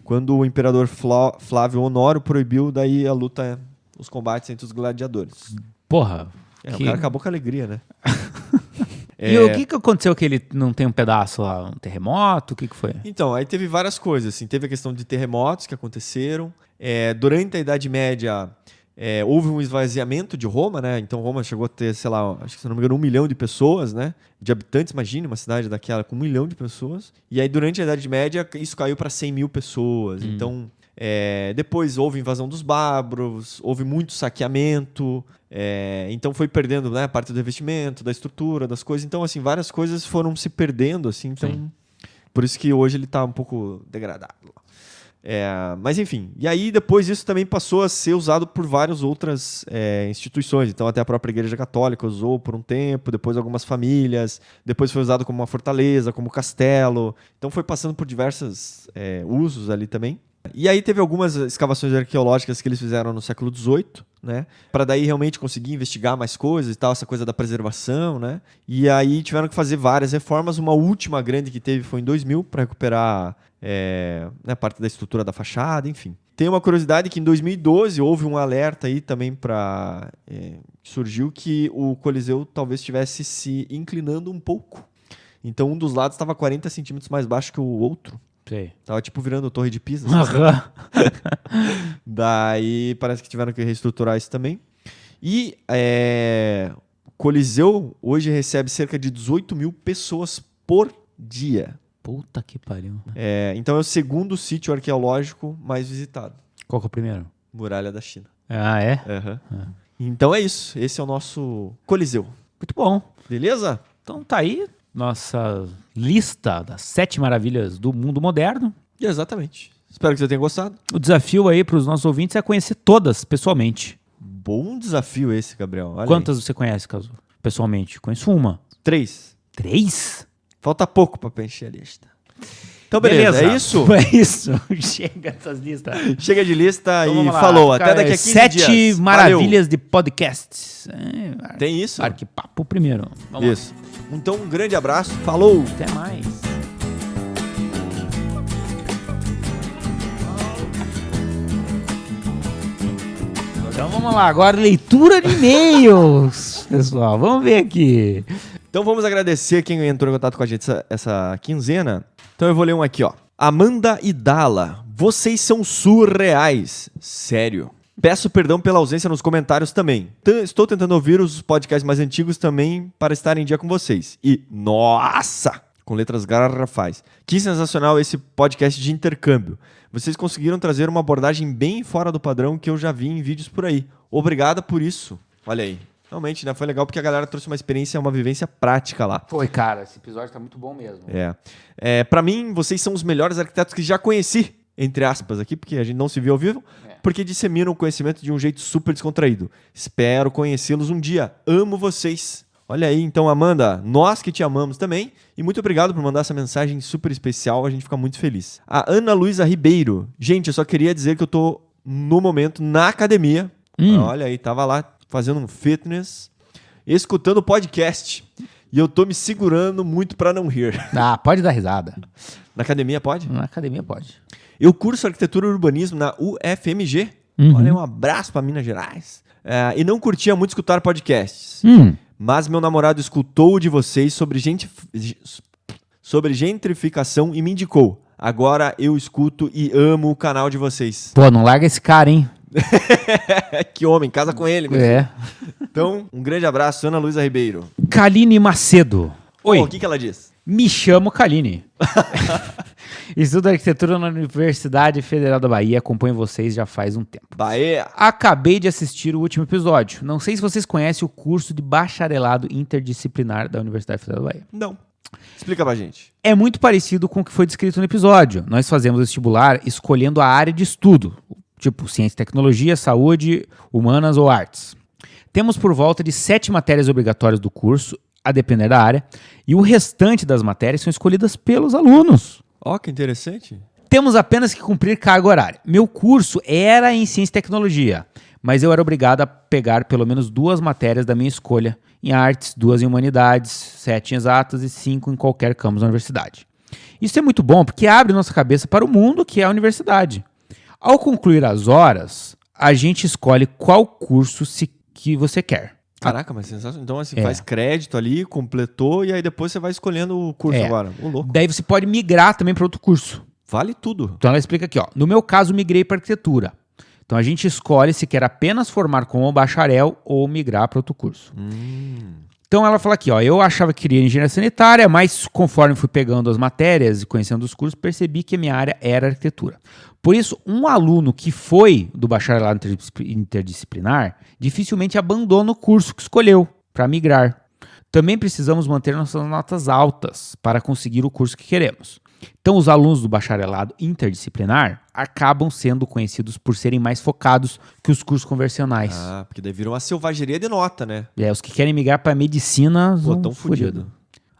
quando o imperador Flávio Honório proibiu daí a luta, os combates entre os gladiadores. Porra. O cara acabou com a alegria, né? E o que aconteceu que ele não tem um pedaço lá? Um terremoto? O que foi? Então, aí teve várias coisas. Assim, teve a questão de terremotos que aconteceram. Durante a Idade Média, houve um esvaziamento de Roma, né? Então Roma chegou a ter, sei lá, acho que se não me engano, 1 milhão de pessoas, né? De habitantes, imagine uma cidade daquela com 1 milhão de pessoas. E aí durante a Idade Média isso caiu para 100 mil pessoas. Então depois houve invasão dos bárbaros, houve muito saqueamento. Então foi perdendo, né, parte do revestimento, da estrutura, das coisas. Então assim, várias coisas foram se perdendo, assim. Então, por isso que hoje ele está um pouco degradado. Mas enfim, e aí depois isso também passou a ser usado por várias outras instituições. Então até a própria Igreja Católica usou por um tempo, depois algumas famílias, depois foi usado como uma fortaleza, como castelo. Então foi passando por diversos usos ali também. E aí teve algumas escavações arqueológicas que eles fizeram no século XVIII, né? Para daí realmente conseguir investigar mais coisas e tal, essa coisa da preservação, né? E aí tiveram que fazer várias reformas. Uma última grande que teve foi em 2000 para recuperar parte da estrutura da fachada, enfim. tem uma curiosidade que em 2012 houve um alerta aí também para surgiu que o Coliseu talvez estivesse se inclinando um pouco. Então um dos lados estava 40 centímetros mais baixo que o outro. Sei. Tava tipo virando Torre de Pisa. Sabe? Aham. Daí parece que tiveram que reestruturar isso também. E Coliseu hoje recebe cerca de 18 mil pessoas por dia. Puta que pariu. Então é o segundo sítio arqueológico mais visitado. Qual que é o primeiro? Muralha da China. Ah, é? Aham. Então é isso. Esse é o nosso Coliseu. Muito bom. Beleza? Então tá aí nossa lista das 7 maravilhas do mundo moderno. Exatamente. Espero que você tenha gostado. O desafio aí para os nossos ouvintes é conhecer todas pessoalmente. Bom desafio esse, Gabriel. Olha Quantas você conhece, Caso? Pessoalmente? Conheço uma. aí. 3. 3? Falta pouco para preencher a lista. Então, beleza. É isso? É isso. Chega dessas listas. Chega de lista Então, e vamos lá. falou. Até daqui a 15 dias. 7 maravilhas de podcasts. Tem isso? Arquipapo primeiro. Vamos Isso. Então, um grande abraço. Falou! lá. Até mais. Então vamos lá, agora leitura de e-mails, pessoal. Vamos ver aqui. Então vamos agradecer quem entrou em contato com a gente essa quinzena. Então eu vou ler um aqui, ó. Amanda e Dala, vocês são surreais. Sério. Peço perdão pela ausência nos comentários também. Estou tentando ouvir os podcasts mais antigos também para estar em dia com vocês. E, nossa! Com letras garrafais. Que sensacional esse podcast de intercâmbio. Vocês conseguiram trazer uma abordagem bem fora do padrão que eu já vi em vídeos por aí. Obrigada por isso. Olha aí. Realmente, né? Foi legal porque a galera trouxe uma experiência, uma vivência prática lá. Foi, cara, esse episódio tá muito bom mesmo. Pra mim, vocês são os melhores arquitetos que já conheci, entre aspas aqui, porque a gente não se viu ao vivo, porque disseminam o conhecimento de um jeito super descontraído. Espero conhecê-los um dia. Amo vocês. Olha aí, então, Amanda, nós que te amamos também. E muito obrigado por mandar essa mensagem super especial. A gente fica muito feliz. A Ana Luísa Ribeiro. Gente, eu só queria dizer que eu tô, no momento, na academia. Olha aí, tava lá fazendo um fitness, escutando podcast. E eu tô me segurando muito pra não rir. Ah, pode dar risada. Na academia pode? Na academia pode. Eu curso arquitetura e urbanismo na UFMG. Olha, um abraço pra Minas Gerais. E não curtia muito escutar podcasts. Mas meu namorado escutou o de vocês sobre gentrificação e me indicou. Agora eu escuto e amo o canal de vocês. Pô, não larga esse cara, hein? Que homem, casa com ele. É. Então, um grande abraço, Ana Luísa Ribeiro. Kaline Macedo. Oi, O que ela diz? me chamo Kaline. Estudo arquitetura na Universidade Federal da Bahia. Acompanho vocês já faz um tempo. Bahia. Acabei de assistir o último episódio. Não sei se vocês conhecem o curso de bacharelado interdisciplinar da Universidade Federal da Bahia. Não. Explica pra gente. É muito parecido com o que foi descrito no episódio. Nós fazemos vestibular escolhendo a área de estudo, tipo ciência e tecnologia, saúde, humanas ou artes. Temos por volta de 7 matérias obrigatórias do curso, a depender da área, e o restante das matérias são escolhidas pelos alunos. Ó, que interessante. Temos apenas que cumprir carga horária. Meu curso era em ciência e tecnologia, mas eu era obrigado a pegar pelo menos 2 matérias da minha escolha, em artes, 2 em humanidades, 7 em exatas e 5 em qualquer campus da universidade. Isso é muito bom porque abre nossa cabeça para o mundo que é a universidade. Ao concluir as horas, a gente escolhe qual curso que você quer. Caraca, mas sensacional. Então, assim, faz crédito ali, completou, e aí depois você vai escolhendo o curso agora. Ô, louco. Daí você pode migrar também para outro curso. Vale tudo. Então ela explica aqui, ó. No meu caso, migrei para arquitetura. Então a gente escolhe se quer apenas formar como bacharel ou migrar para outro curso. Então ela fala aqui, ó. Eu achava que queria engenharia sanitária, mas conforme fui pegando as matérias e conhecendo os cursos, percebi que a minha área era arquitetura. Por isso, um aluno que foi do bacharelado interdisciplinar dificilmente abandona o curso que escolheu para migrar. Também precisamos manter nossas notas altas para conseguir o curso que queremos. Então, os alunos do bacharelado interdisciplinar acabam sendo conhecidos por serem mais focados que os cursos convencionais. Ah, porque daí virou uma selvageria de nota, né? Os que querem migrar para medicina Pô, vão tão fudido.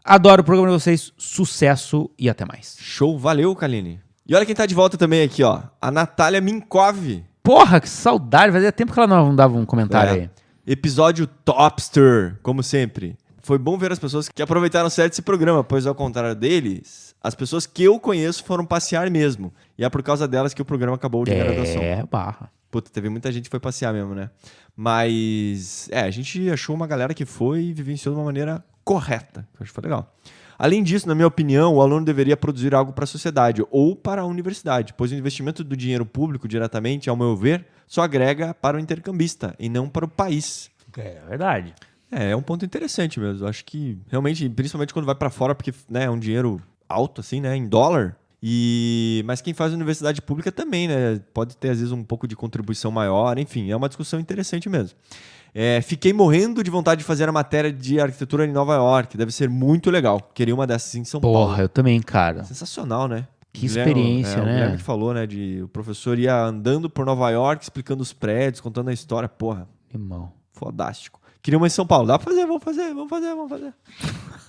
Adoro o programa de vocês, sucesso e até mais. Show, valeu, Kaline. E olha quem tá de volta também aqui, ó. A Natália Minkov. Porra, que saudade, fazia tempo que ela não dava um comentário aí. Episódio Topster, como sempre. foi bom ver as pessoas que aproveitaram certo esse programa, pois ao contrário deles, as pessoas que eu conheço foram passear mesmo. E é por causa delas que o programa acabou de graduação. Barra. Puta, teve muita gente que foi passear mesmo, né? Mas, a gente achou uma galera que foi e vivenciou de uma maneira correta, que eu acho que foi legal. Além disso, na minha opinião, o aluno deveria produzir algo para a sociedade ou para a universidade, pois o investimento do dinheiro público diretamente, ao meu ver, só agrega para o intercambista e não para o país. É verdade. É um ponto interessante mesmo. Eu acho que, realmente, principalmente quando vai para fora, porque né, é um dinheiro alto, assim, né, em dólar. Mas quem faz universidade pública também, né? Pode ter, às vezes, um pouco de contribuição maior. Enfim, é uma discussão interessante mesmo. Fiquei morrendo de vontade de fazer a matéria de arquitetura em Nova York. Deve ser muito legal. Queria uma dessas em São Paulo. Porra, eu também, cara. Sensacional, né? Que experiência, O né? Guilherme que falou, né? O professor ia andando por Nova York, explicando os prédios, contando a história. Porra, Irmão. fodástico. Queria uma em São Paulo. Dá pra fazer, vamos fazer.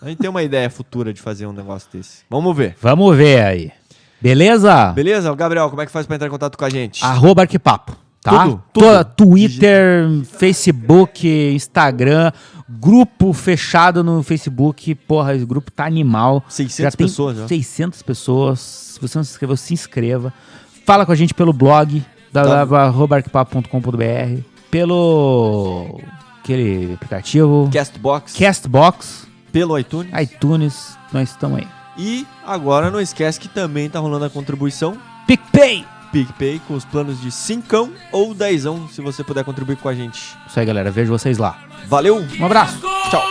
A gente tem uma ideia futura de fazer um negócio desse. Vamos ver. Vamos ver aí. Beleza? Beleza? Gabriel, como é que faz pra entrar em contato com a gente? @arquipapo, tá? Tudo. Twitter, Facebook, Instagram, grupo fechado no Facebook. Porra, esse grupo tá animal. 600 tem pessoas, já. 600 pessoas. Se você não se inscreveu, se inscreva. Fala com a gente pelo blog @arquipapo.com.br, pelo aquele aplicativo Castbox, pelo iTunes. iTunes, nós estamos aí. E agora não esquece que também tá rolando a contribuição PicPay! PicPay com os planos de 5 ou 10, se você puder contribuir com a gente. Isso aí, galera. Vejo vocês lá. Valeu! Um abraço. Tchau!